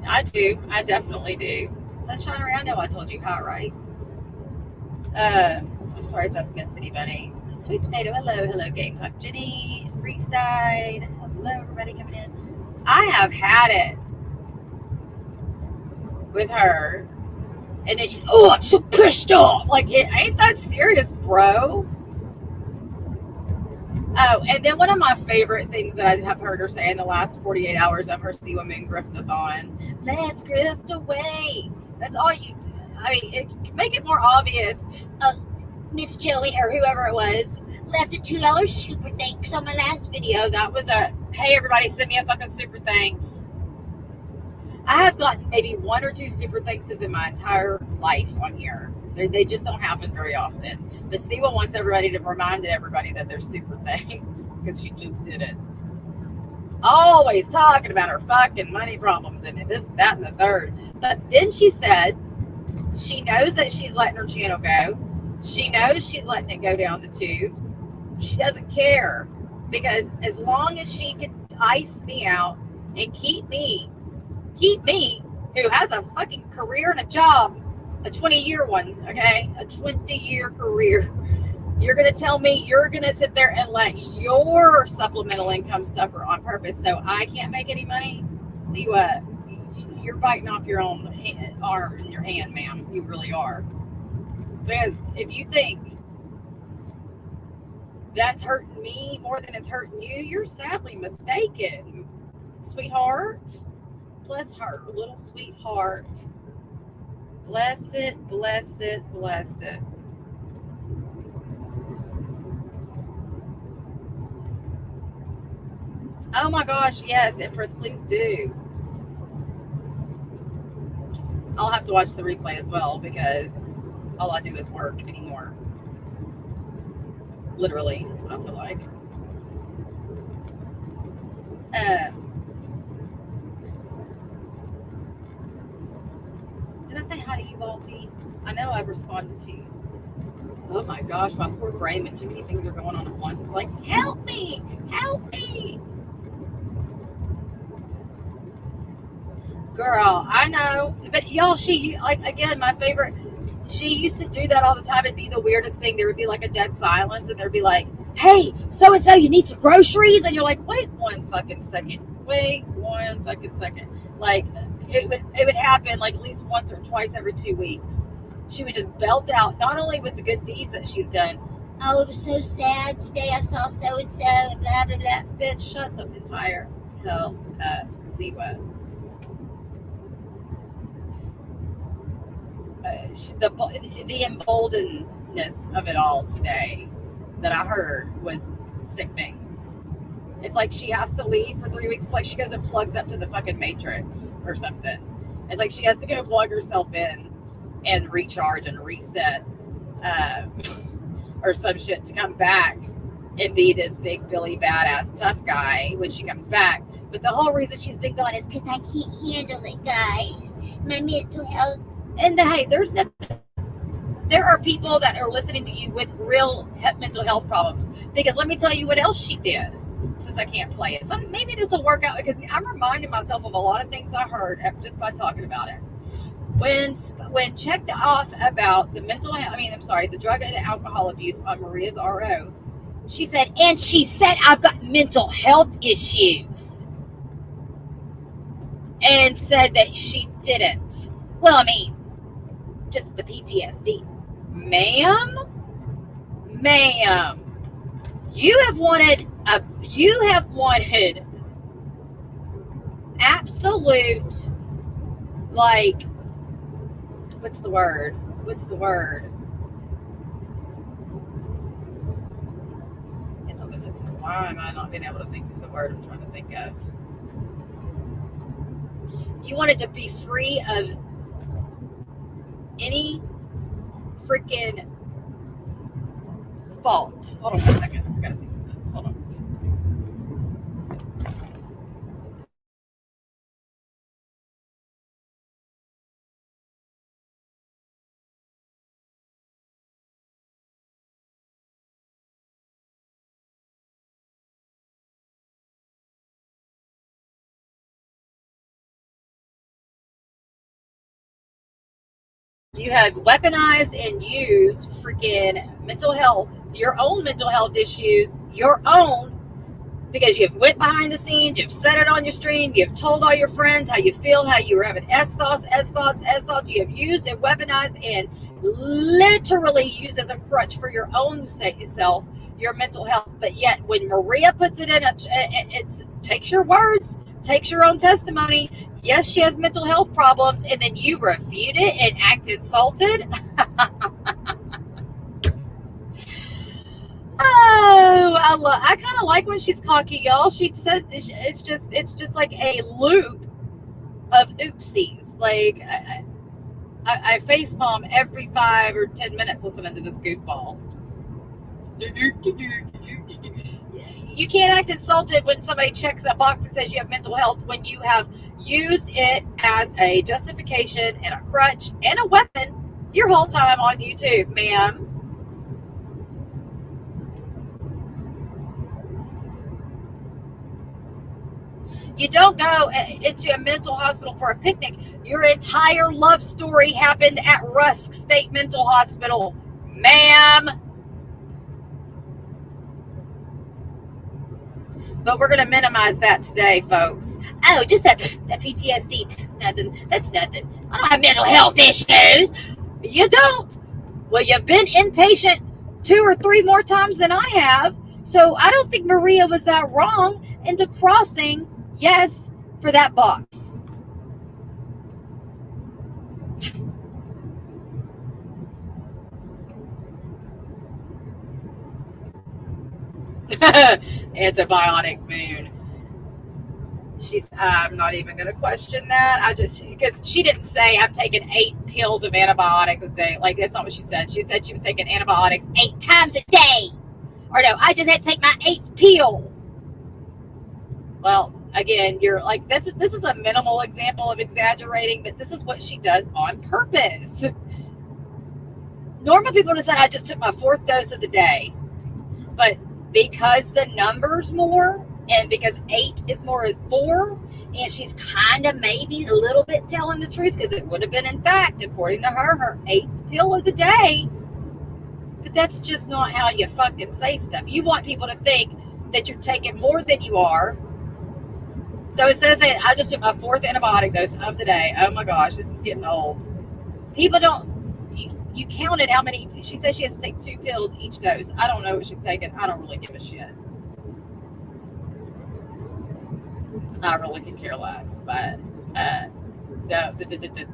I do. I definitely do. Sunshine around now. I told you how, right? I'm sorry if I've missed anybody. Sweet Potato, hello, Gamecock Jenny, Freeside, hello, everybody coming in. I have had it with her, and then she's, I'm so pissed off. Ain't that serious, bro? Oh, and then one of my favorite things that I have heard her say in the last 48 hours of her Siwa Moon Grift-A-Thon, let's grift away. That's all you do. I mean, make it more obvious. Miss Joey, or whoever it was, left a $2 super thanks on my last video. That was a, hey, everybody, send me a fucking super thanks. I have gotten maybe 1 or 2 super thankses in my entire life on here. They just don't happen very often. But Siwa wants everybody to remind everybody that they're super thanks because she just did it. Always talking about her fucking money problems and this, that, and the third. But then she said she knows that she's letting her channel go. She knows she's letting it go down the tubes. She doesn't care because as long as she can ice me out and keep me, who has a fucking career and a job, a 20-year one, okay? A 20-year career. You're going to tell me you're going to sit there and let your supplemental income suffer on purpose so I can't make any money? See what? You're biting off your own arm and your hand, ma'am. You really are. Because if you think that's hurting me more than it's hurting you, you're sadly mistaken, sweetheart. Bless her little sweetheart. Bless it, bless it, bless it. Oh my gosh, yes, Empress, please do. I'll have to watch the replay as well because all I do is work anymore. Literally, that's what I feel like. Did I say hi to you, Balti? I know I responded to you. Oh my gosh, my poor brain, when too many things are going on at once. It's like, help me, help me. Girl, I know. But y'all, she, like, again, my favorite, she used to do that all the time. It'd be the weirdest thing. There would be like a dead silence and there'd be like, hey, so-and-so, you need some groceries? And you're like, wait one fucking second. Wait one fucking second. Like, it would happen like at least once or twice every 2 weeks. She would just belt out, not only with the good deeds that she's done. Oh, it was so sad today. I saw so-and-so and blah, blah, blah. Bitch, shut the entire hell up. Siwa. The emboldenedness of it all today that I heard was sickening. It's like she has to leave for 3 weeks. It's like she goes and plugs up to the fucking Matrix or something. It's like she has to go plug herself in and recharge and reset or some shit to come back and be this big Billy badass tough guy when she comes back. But the whole reason she's been gone is because I can't handle it, guys. My mental health. And hey, there are people that are listening to you with real mental health problems. Because let me tell you what else she did. Since I can't play it, so maybe this will work out because I'm reminding myself of a lot of things I heard just by talking about it. When checked off about the the drug and alcohol abuse on Maria's RO, she said I've got mental health issues, and said that she didn't. Well, I mean, just the PTSD, ma'am. You have wanted absolute, like, what's the word? It's on the tip of the why am I not being able to think of the word I'm trying to think of? You wanted to be free of any freaking fault. Hold on 1 second. I gotta see something. Hold on. You have weaponized and used freaking mental health, your own mental health issues, your own, because you've went behind the scenes, you've said it on your stream, you've told all your friends how you feel, how you were having S thoughts. You have used and weaponized and literally used as a crutch for your own self your mental health. But yet when Maria puts it in, it's takes your words, takes your own testimony. Yes, she has mental health problems, and then you refute it and act insulted. Oh, I kind of like when she's cocky, y'all. She said it's just like a loop of oopsies. Like I facepalm every 5 or 10 minutes listening to this goofball. You can't act insulted when somebody checks a box that says you have mental health when you have used it as a justification and a crutch and a weapon your whole time on YouTube, ma'am. You don't go into a mental hospital for a picnic. Your entire love story happened at Rusk State Mental Hospital, ma'am. But we're going to minimize that today, folks. Oh, just that PTSD. Nothing. That's nothing. I don't have mental health issues. You don't. Well, you've been inpatient 2 or 3 more times than I have. So I don't think Maria was that wrong into crossing yes for that box. Antibiotic moon. I'm not even going to question that. Because she didn't say I'm taking 8 pills of antibiotics a day. Like, that's not what she said. She said she was taking antibiotics 8 times a day. Or no, I just had to take my 8th pill. Well, again, you're like, this is a minimal example of exaggerating, but this is what she does on purpose. Normal people decide I just took my 4th dose of the day. But because the number's more, and because 8 is more than 4, and she's kind of maybe a little bit telling the truth, because it would have been, in fact, according to her 8th pill of the day. But that's just not how you fucking say stuff. You want people to think that you're taking more than you are. So it says that I just took my 4th antibiotic dose of the day. Oh my gosh, this is getting old. People don't, you counted how many, she says she has to take 2 pills each dose. I don't know what she's taking. I don't really give a shit. I really could care less, but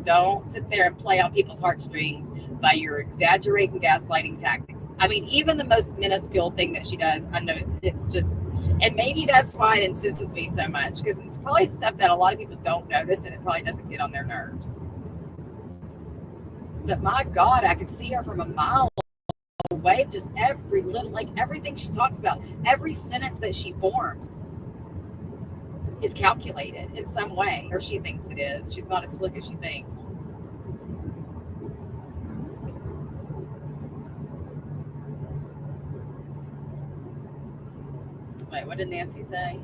don't sit there and play on people's heartstrings by your exaggerating gaslighting tactics. I mean, even the most minuscule thing that she does, I know it's just, and maybe that's why it incenses me so much, because it's probably stuff that a lot of people don't notice, and it probably doesn't get on their nerves. But my God, I could see her from a mile away, just every little, like everything she talks about, every sentence that she forms is calculated in some way, or she thinks it is. She's not as slick as she thinks. Wait, what did Nancy say?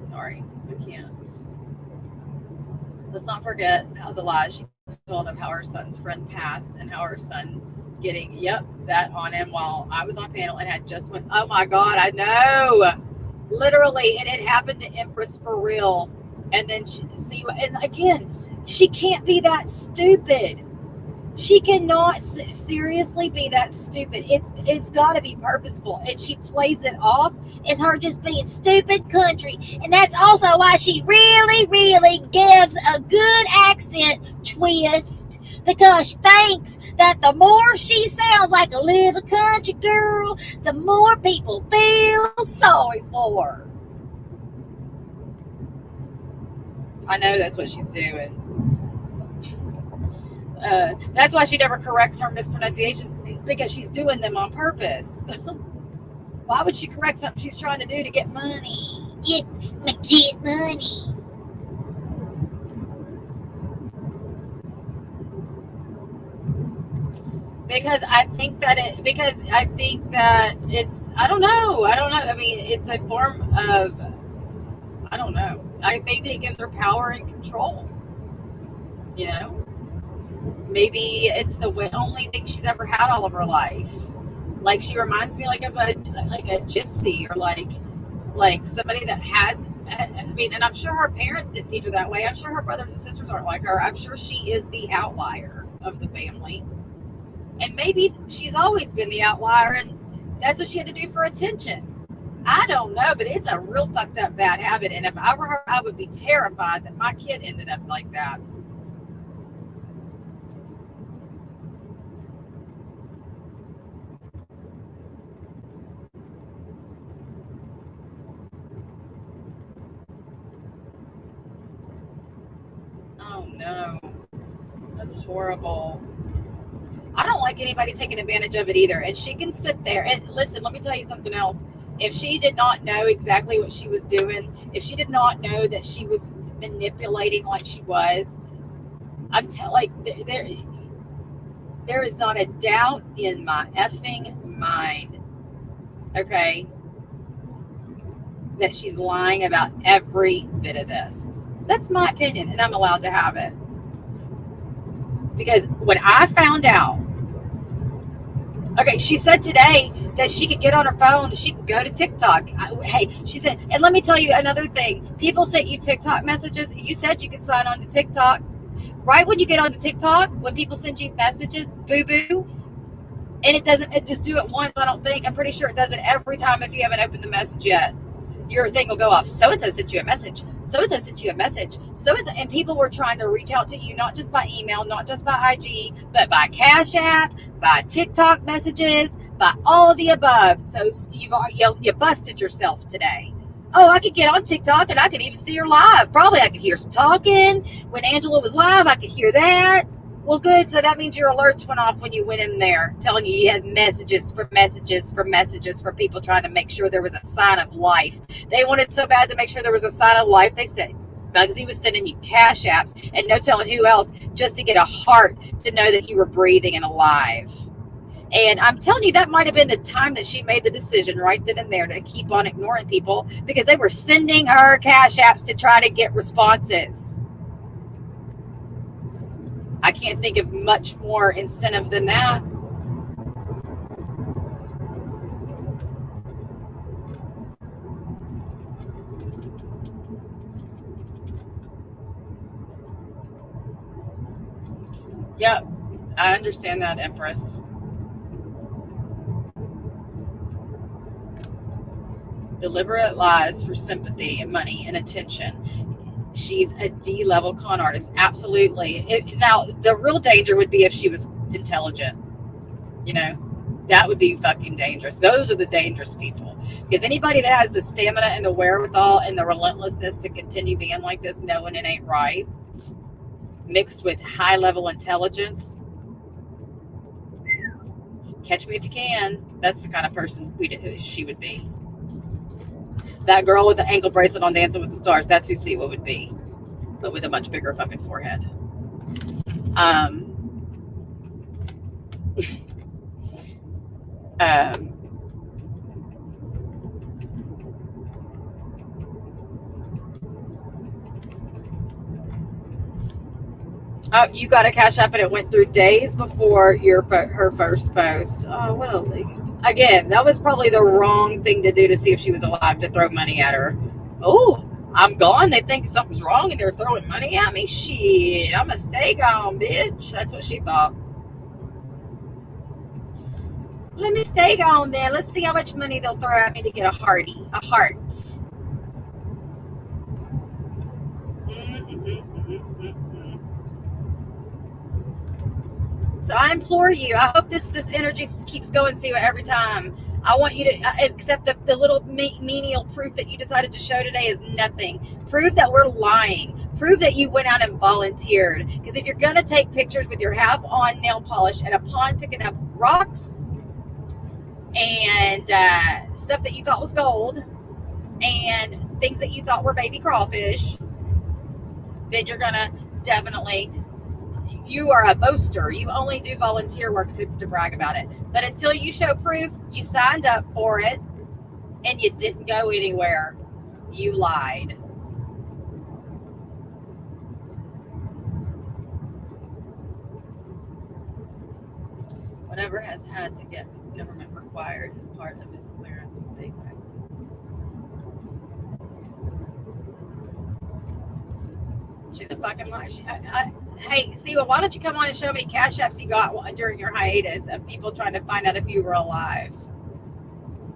Sorry, I can't. Let's not forget how the lies she told of how her son's friend passed, and how her son getting, that on him while I was on panel, and had just went, oh my God, I know. Literally, and it happened to Empress for real. And then Siwa, and again, she can't be that stupid. She cannot seriously be that stupid. It's got to be purposeful, and she plays it off as her just being stupid country. And that's also why she really, really gives a good accent twist, because she thinks that the more she sounds like a little country girl, the more people feel sorry for her. I know that's what she's doing. That's why she never corrects her mispronunciations, because she's doing them on purpose. Why would she correct something she's trying to do to get money? Get money. Because I think that it's, I don't know. I mean, it's a form of, I don't know. Maybe it gives her power and control. You know? Maybe it's the only thing she's ever had all of her life. Like, she reminds me like of a gypsy, or like somebody that has, I mean, and I'm sure her parents didn't teach her that way. I'm sure her brothers and sisters aren't like her. I'm sure she is the outlier of the family. And maybe she's always been the outlier, and That's what she had to do for attention. I don't know, but it's a real fucked up bad habit. And if I were her, I would be terrified that my kid ended up like that. Oh no, that's horrible. I don't like anybody taking advantage of it either. And she can sit there and listen, let me tell you something else. If she did not know exactly what she was doing, if she did not know that she was manipulating like she was, I'm telling there is not a doubt in my effing mind, okay, that she's lying about every bit of this. That's my opinion, and I'm allowed to have it. Because when I found out, okay, she said today that she could get on her phone, she can go to TikTok. Hey, she said, and let me tell you another thing. People sent you TikTok messages. You said you could sign on to TikTok. Right when you get onto TikTok, when people send you messages, boo-boo, and it just do it once, I don't think. I'm pretty sure it does it every time if you haven't opened the message yet. Your thing will go off. So-and-so sent you a message. So-and-so sent you a message. So-and-so, and people were trying to reach out to you, not just by email, not just by IG, but by Cash App, by TikTok messages, by all of the above. So you busted yourself today. Oh, I could get on TikTok and I could even see her live. Probably I could hear some talking. When Angela was live, I could hear that. Well, good. So that means your alerts went off when you went in there, telling you had messages for people trying to make sure there was a sign of life. They wanted so bad to make sure there was a sign of life. They said Bugsy was sending you Cash Apps and no telling who else just to get a heart to know that you were breathing and alive. And I'm telling you, that might have been the time that she made the decision right then and there to keep on ignoring people because they were sending her Cash Apps to try to get responses. I can't think of much more incentive than that. Yep, I understand that, Empress. Deliberate lies for sympathy and money and attention. She's a D-level con artist. Absolutely. Now, the real danger would be if she was intelligent. You know, that would be fucking dangerous. Those are the dangerous people. Because anybody that has the stamina and the wherewithal and the relentlessness to continue being like this, knowing it ain't right, mixed with high-level intelligence, catch me if you can. That's the kind of person she would be. That girl with the ankle bracelet on Dancing with the Stars, that's who Siwa would be, but with a much bigger fucking forehead. Oh, you got a Cash App and it went through days before her first post. Oh, what a league. Again, that was probably the wrong thing to do to see if she was alive, to throw money at her. Oh, I'm gone. They think something's wrong and they're throwing money at me. Shit, I'm going to stay gone, bitch. That's what she thought. Let me stay gone then. Let's see how much money they'll throw at me to get a heart. So I implore you, I hope this energy keeps going, Siwa, every time. I want you to accept the little menial proof that you decided to show today is nothing. Prove that we're lying. Prove that you went out and volunteered. Because if you're going to take pictures with your half-on nail polish at a pond picking up rocks and stuff that you thought was gold and things that you thought were baby crawfish, then you're going to definitely... You are a boaster. You only do volunteer work to brag about it. But until you show proof, you signed up for it and you didn't go anywhere. You lied. Whatever has had to get this government required as part of his clearance for base access. She's a fucking lie. Hey, Siwa, why don't you come on and show me Cash Apps you got during your hiatus of people trying to find out if you were alive?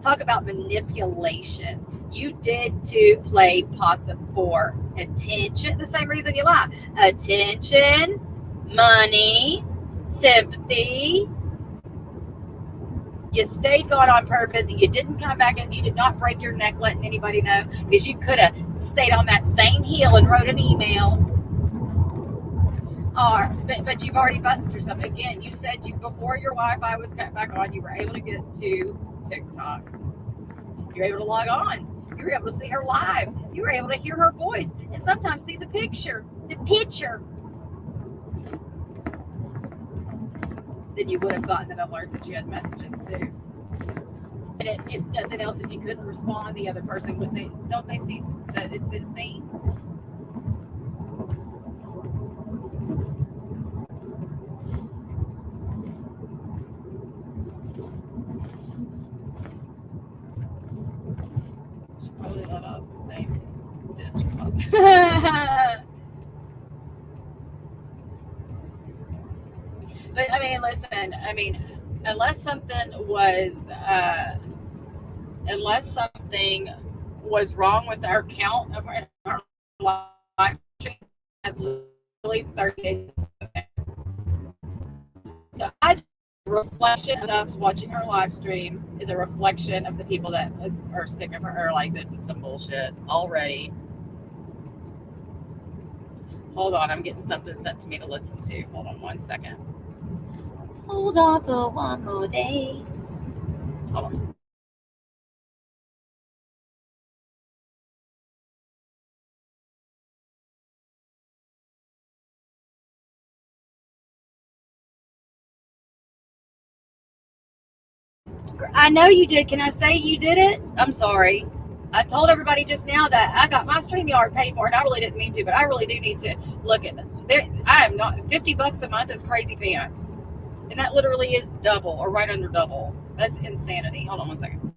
Talk about manipulation. You did to play possum for attention. The same reason you lie. Attention, money, sympathy. You stayed gone on purpose, and you didn't come back, and you did not break your neck letting anybody know, because you could have stayed on that same heel and wrote an email. But you've already busted yourself. Again, you said before your Wi-Fi was cut back on, you were able to get to TikTok. You were able to log on. You were able to see her live. You were able to hear her voice, and sometimes see the picture. Then you would have gotten an alert that you had messages too. And if nothing else, if you couldn't respond, the other person don't they see that it's been seen? Should probably let off the same ditch. But I mean, listen. I mean, unless something was wrong with our count of our live stream, at literally 30 days. So reflection of watching her live stream is a reflection of the people that are sick of her. Like, this is some bullshit already. Hold on, I'm getting something sent to me to listen to. Hold on 1 second. Hold on for one more day. Hold on. I know you did. Can I say you did it? I'm sorry. I told everybody just now that I got my StreamYard paid for, and I really didn't mean to, but I really do need to look at it. I am not, $50 a month is crazy pants. And that literally is double, or right under double. That's insanity. Hold on 1 second.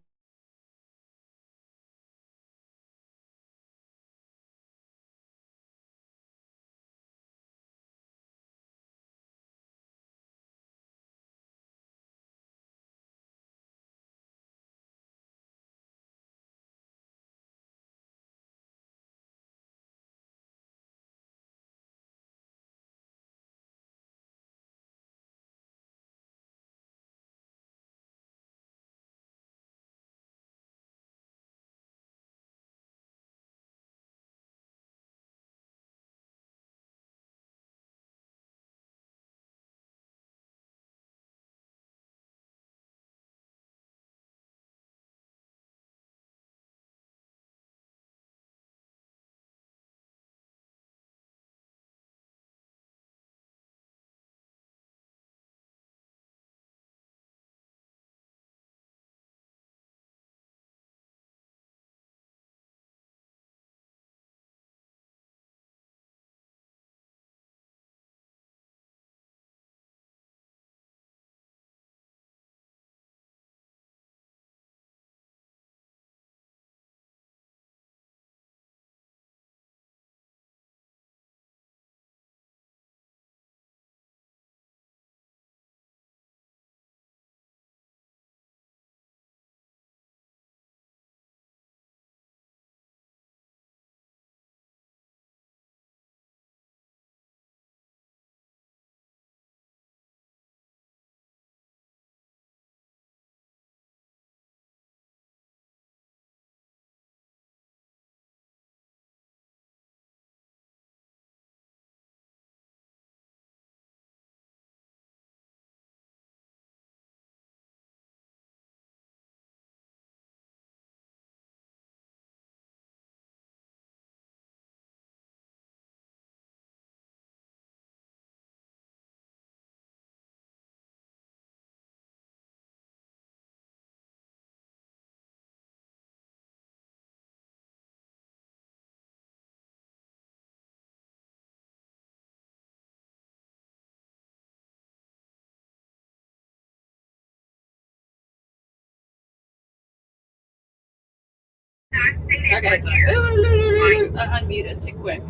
Okay, so I unmuted too quick.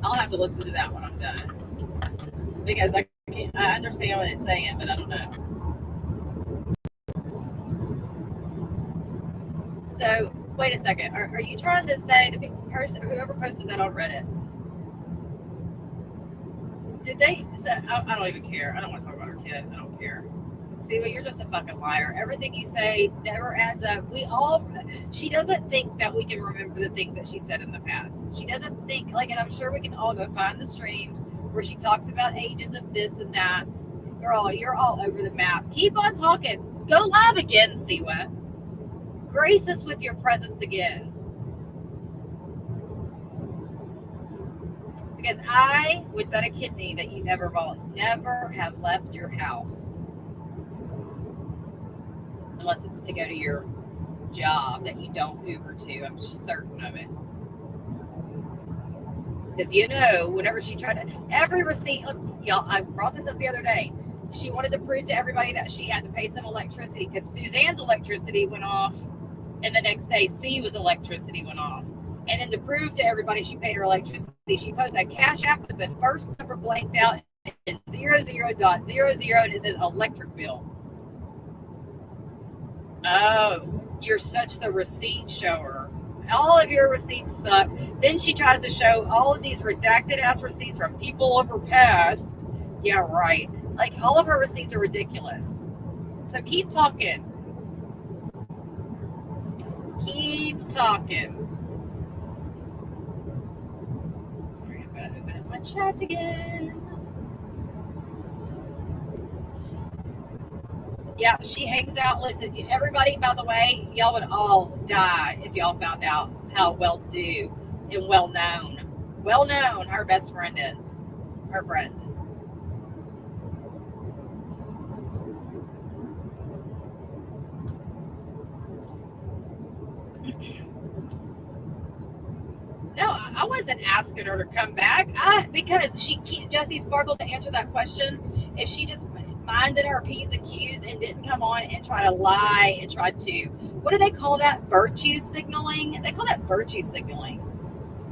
I'll have to listen to that when I'm done, because I understand what it's saying, but I don't know. So wait a second. Are you trying to say the person, whoever posted that on Reddit, did they? So I don't even care. I don't want to talk about her kid. I don't care. See, well, you're just a fucking liar. Everything you say never adds up. She doesn't think that we can remember the things that she said in the past. She doesn't think, like, and I'm sure we can all go find the streams where she talks about ages of this and that. Girl, you're all over the map. Keep on talking. Go live again, Siwa. Grace us with your presence again. Because I would bet a kidney that you never have left your house. Unless it's to go to your job that you don't Uber to. I'm certain of it. Because whenever she tried to, every receipt, look, y'all, I brought this up the other day. She wanted to prove to everybody that she had to pay some electricity because Suzanne's electricity went off, and the next day Siwa's electricity went off. And then to prove to everybody she paid her electricity, she posted a Cash App with the first number blanked out and 00.00, and it says electric bill. Oh, you're such the receipt shower. All of your receipts suck. Then she tries to show all of these redacted ass receipts from people of her past. Yeah, right. Like, all of her receipts are ridiculous. So keep talking. Keep talking. Sorry, I've got to open up my chat again. Yeah, she hangs out. Listen, everybody, by the way, y'all would all die if y'all found out how well-to-do and well-known her best friend is. Her friend. No, I wasn't asking her to come back. Because Jessie Sparkle, to answer that question, if she just minded her P's and Q's and didn't come on and try to lie and try to, what do they call that? Virtue signaling? They call that virtue signaling.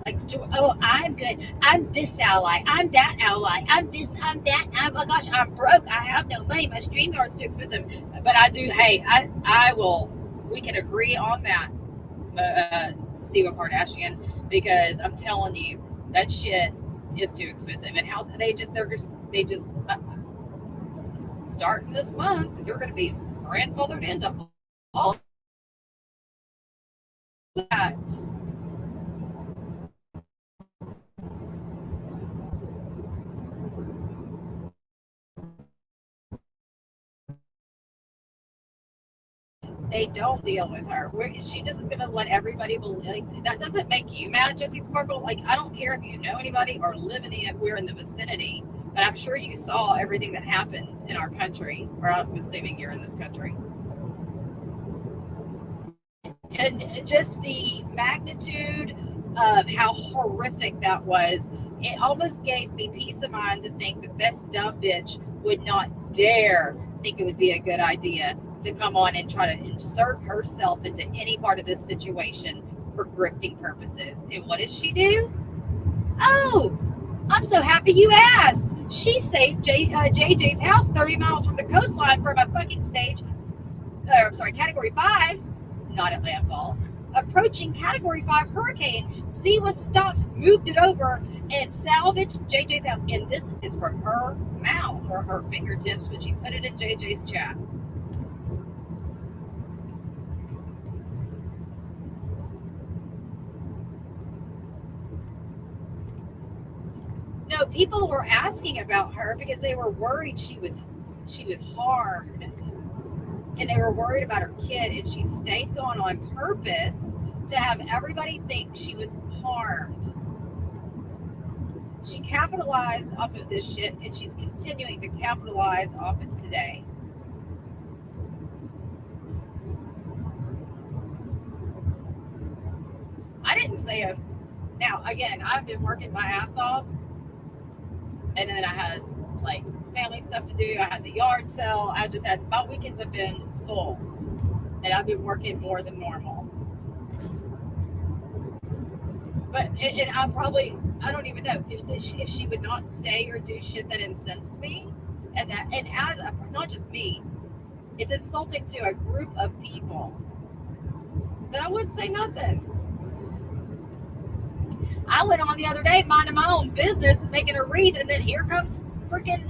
Like, oh, I'm good. I'm this ally. I'm that ally. I'm this. I'm that. Oh my gosh, I'm broke. I have no money. My StreamYard's too expensive. But I do. Hey, I will. We can agree on that, Siwa Kardashian, because I'm telling you, that shit is too expensive. And how they just starting this month, you're going to be grandfathered into all that. They don't deal with her. She just is going to let everybody believe. Like, that doesn't make you mad, Jessie Sparkle. Like, I don't care if you know anybody or live we're in the vicinity, but I'm sure you saw everything that happened in our country, or I'm assuming you're in this country. And just the magnitude of how horrific that was, it almost gave me peace of mind to think that this dumb bitch would not dare think it would be a good idea to come on and try to insert herself into any part of this situation for grifting purposes. And what does she do? Oh, I'm so happy you asked. She saved JJ's house 30 miles from the coastline from a fucking Category 5, not a landfall, approaching Category 5 hurricane. Siwa stopped, moved it over, and salvaged JJ's house. And this is from her mouth or her fingertips when she put it in JJ's chat. No, people were asking about her because they were worried she was harmed, and they were worried about her kid, and she stayed going on purpose to have everybody think she was harmed. She capitalized off of this shit, and she's continuing to capitalize off it today. I didn't say now again, I've been working my ass off, and then I had like family stuff to do. I had the yard sale. My weekends have been full, and I've been working more than normal. But I don't even know if she would not say or do shit that incensed me, and not just me, it's insulting to a group of people then I wouldn't say nothing. I went on the other day minding my own business and making a wreath, and then here comes freaking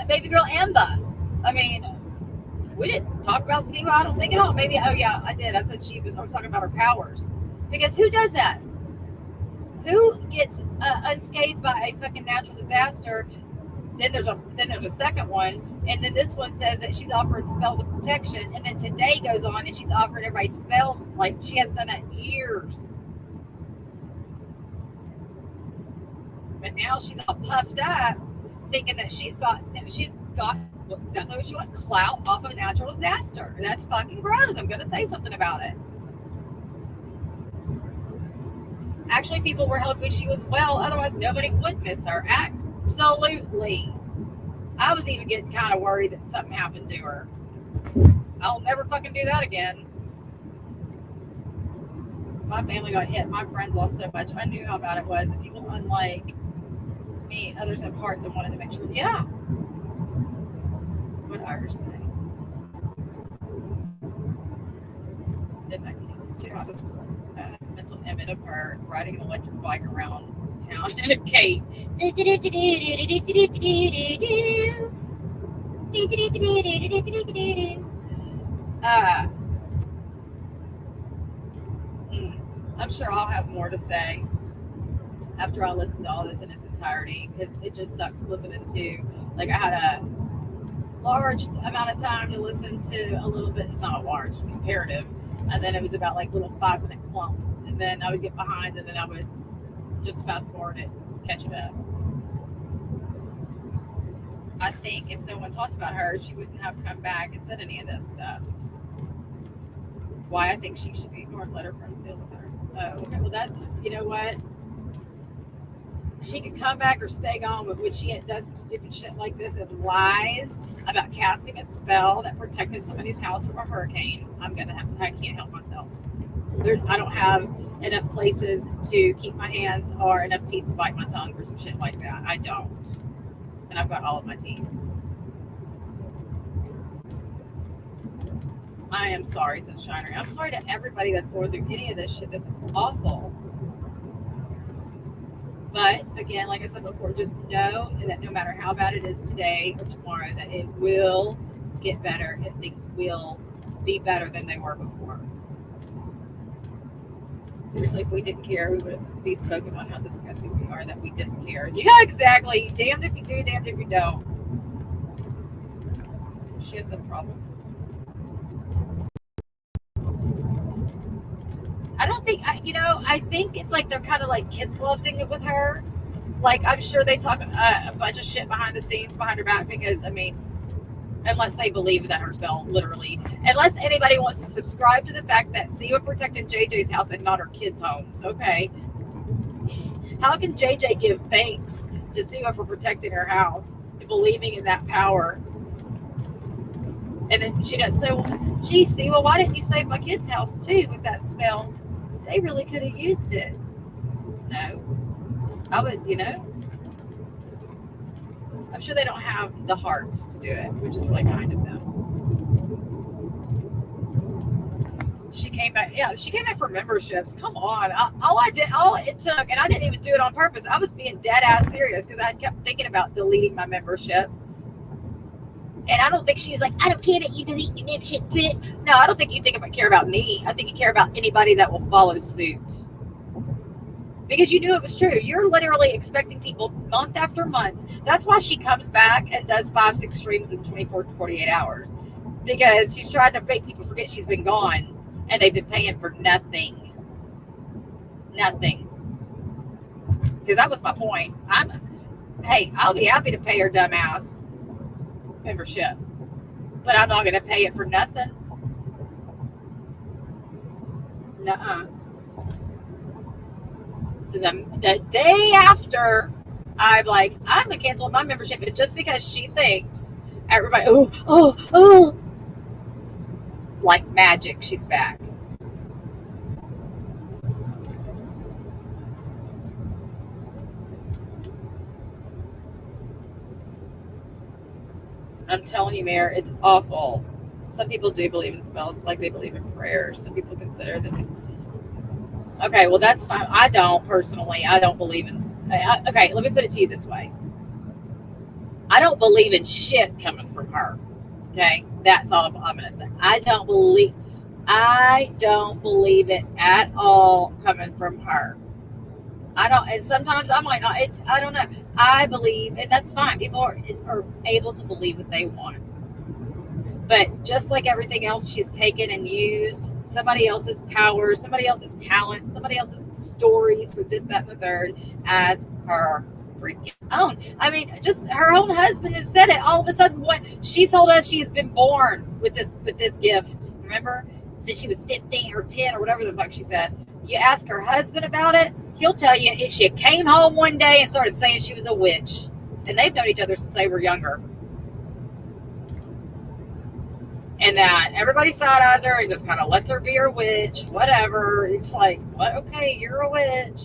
baby girl Amber. I mean, we didn't talk about Siwa, I don't think at all. Maybe, oh yeah, I did. I said I was talking about her powers. Because who does that? Who gets unscathed by a fucking natural disaster? Then there's a second one, and then this one says that she's offering spells of protection, and then today goes on and she's offering everybody spells like she hasn't done that in years. But now she's all puffed up, thinking that she's got exactly what she wants, clout off of a natural disaster. That's fucking gross. I'm gonna say something about it. Actually, people were hoping she was well, otherwise nobody would miss her. Absolutely. I was even getting kind of worried that something happened to her. I'll never fucking do that again. My family got hit. My friends lost so much. I knew how bad it was. And people unlike me, others have hearts and wanted to make sure. Yeah. What did Irish say? If I it's too hot, this mental image of her riding an electric bike around town in a cape. I'm sure I'll have more to say after I listen to all this in its entirety, because it just sucks listening to, like, I had a large amount of time to listen to a little bit, not a large, comparative, and then it was about like little 5-minute clumps, and then I would get behind, and then I would just fast forward it, catch it up. I think if no one talked about her, she wouldn't have come back and said any of this stuff. Why I think she should be ignored, let her friends deal with her. Oh, okay, well that, you know what? She could come back or stay gone, but when she does some stupid shit like this and lies about casting a spell that protected somebody's house from a hurricane, I can't help myself. I don't have enough places to keep my hands or enough teeth to bite my tongue for some shit like that. I don't. And I've got all of my teeth. I am sorry, Sunshiner. I'm sorry to everybody that's going through any of this shit. This is awful. But again, like I said before, just know that no matter how bad it is today or tomorrow, that it will get better and things will be better than they were before. Seriously, if we didn't care, we would be spoken on how disgusting we are that we didn't care. Yeah, exactly. Damned if you do, damned if you don't. She has a problem. I don't think, I think it's like they're kind of like kids glovesing it with her. Like, I'm sure they talk a bunch of shit behind the scenes, behind her back, because, I mean, unless they believe that her spell, literally. Unless anybody wants to subscribe to the fact that Siwa protected JJ's house and not her kids' homes. Okay. How can JJ give thanks to Siwa for protecting her house, believing in that power? And then she doesn't say, well, gee, Siwa, why didn't you save my kids' house too with that spell? They really could have used it. No. I would, I'm sure they don't have the heart to do it, which is really kind of them. She came back for memberships. Come on. All it took, and I didn't even do it on purpose. I was being dead ass serious because I kept thinking about deleting my membership. And I don't think she was like, I don't care that you delete your membership. No, I don't think you care about me. I think you care about anybody that will follow suit. Because you knew it was true. You're literally expecting people month after month. That's why she comes back and does 5-6 streams in 24 to 48 hours. Because she's trying to make people forget she's been gone. And they've been paying for nothing. Nothing. Because that was my point. I'll be happy to pay her dumb ass membership. But I'm not going to pay it for nothing. Nuh-uh. So the day after, I'm like, I'm going to cancel my membership. And just because she thinks everybody, oh, like magic, she's back. I'm telling you, Mayor, it's awful. Some people do believe in spells like they believe in prayers. Some people consider them Okay, well, that's fine. I don't personally. I don't believe in. Okay, let me put it to you this way. I don't believe in shit coming from her. Okay, that's all I'm gonna say. I don't believe it at all coming from her. I don't, and sometimes I might not. I don't know. I believe, and that's fine. People are able to believe what they want. But just like everything else, she's taken and used somebody else's power, somebody else's talent, somebody else's stories for this, that, and the third as her freaking own. I mean, just her own husband has said it. All of a sudden, what she told us, she has been born with this gift. Remember, since she was 15 or 10 or whatever the fuck she said. You ask her husband about it, he'll tell you she came home one day and started saying she was a witch, and they've known each other since they were younger. And that everybody side eyes her and just kind of lets her be her witch, whatever. It's like, what? Okay, you're a witch.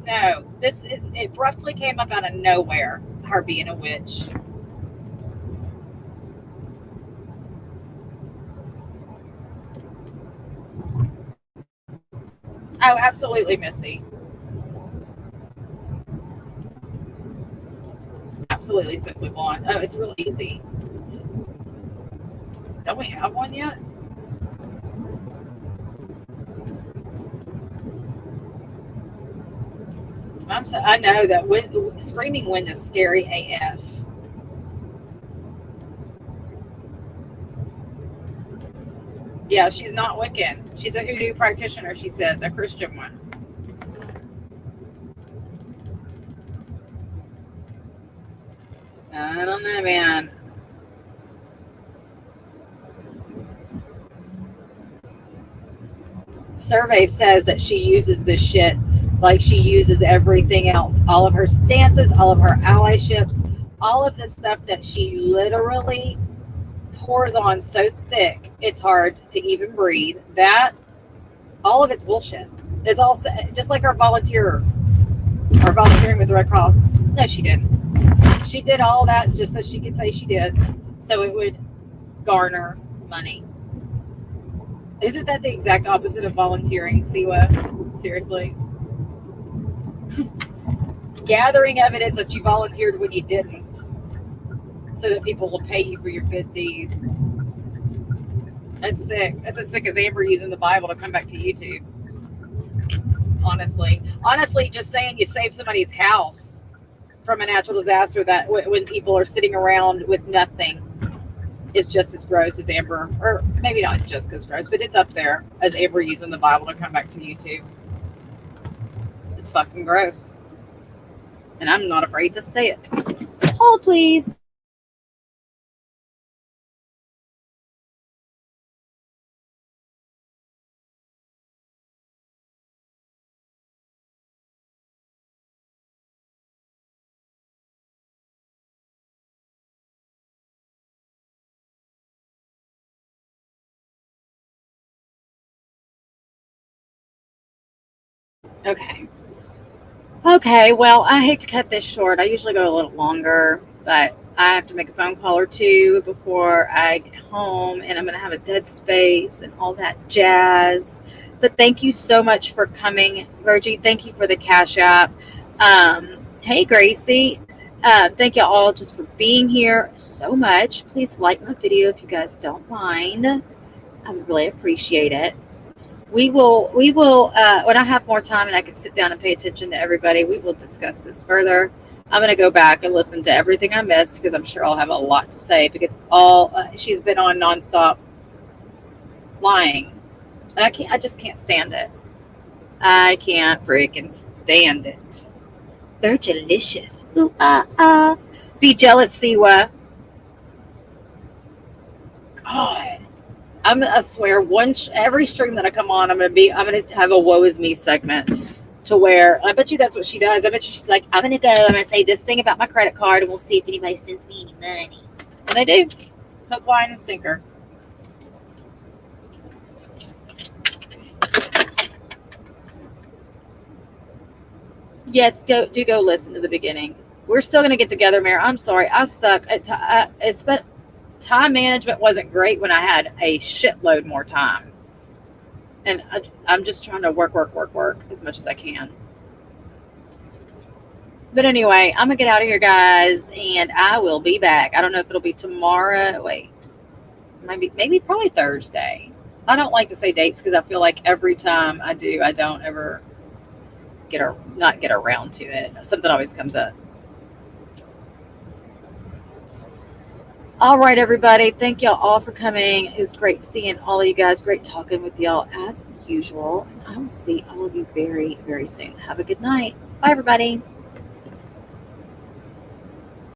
No, it abruptly came up out of nowhere, her being a witch. Oh, absolutely, Missy. Absolutely, Simply Blonde. Oh, it's really easy. Don't we have one yet? I know that Screaming Wind is scary AF. Yeah, she's not Wiccan. She's a hoodoo practitioner, she says, a Christian one. I don't know, man. Survey says that she uses this shit like she uses everything else. All of her stances, all of her allyships, all of the stuff that she literally pours on so thick it's hard to even breathe. That all of it's bullshit. It's all just like our volunteering with the Red Cross. No, she didn't. She did all that just so she could say she did, so it would garner money. Isn't that the exact opposite of volunteering, Siwa? Seriously. Gathering evidence that you volunteered when you didn't, so that people will pay you for your good deeds. That's sick. That's as sick as Amber using the Bible to come back to YouTube. Honestly, just saying you saved somebody's house from a natural disaster, that when people are sitting around with nothing, is just as gross as Amber, or maybe not just as gross, but it's up there as Amber using the Bible to come back to YouTube. It's fucking gross. And I'm not afraid to say it. Hold, please. Okay, well, I hate to cut this short. I usually go a little longer, but I have to make a phone call or two before I get home, and I'm going to have a dead space and all that jazz. But thank you so much for coming, Virgie. Thank you for the Cash App. Hey, Gracie. Thank you all just for being here so much. Please like my video if you guys don't mind. I would really appreciate it. We will when I have more time and I can sit down and pay attention to everybody, we will discuss this further. I'm going to go back and listen to everything I missed, because I'm sure I'll have a lot to say, because she's been on nonstop lying, and I just can't stand it. I can't freaking stand it. They're delicious. Ooh, be jealous, Siwa. God, I swear, every stream that I come on, I'm gonna have a woe is me segment, to where I bet you that's what she does. I bet you she's like, I'm gonna say this thing about my credit card, and we'll see if anybody sends me any money. And they do. Hook, line, and sinker. Yes, do go listen to the beginning. We're still gonna get together, Mayor. I'm sorry, I suck at time management. Wasn't great when I had a shitload more time. And I'm just trying to work as much as I can. But anyway, I'm going to get out of here, guys, and I will be back. I don't know if it'll be tomorrow. Wait, maybe probably Thursday. I don't like to say dates because I feel like every time I do, I don't ever not get around to it. Something always comes up. All right, everybody. Thank y'all all for coming. It was great seeing all of you guys. Great talking with y'all as usual. I will see all of you very, very soon. Have a good night. Bye, everybody.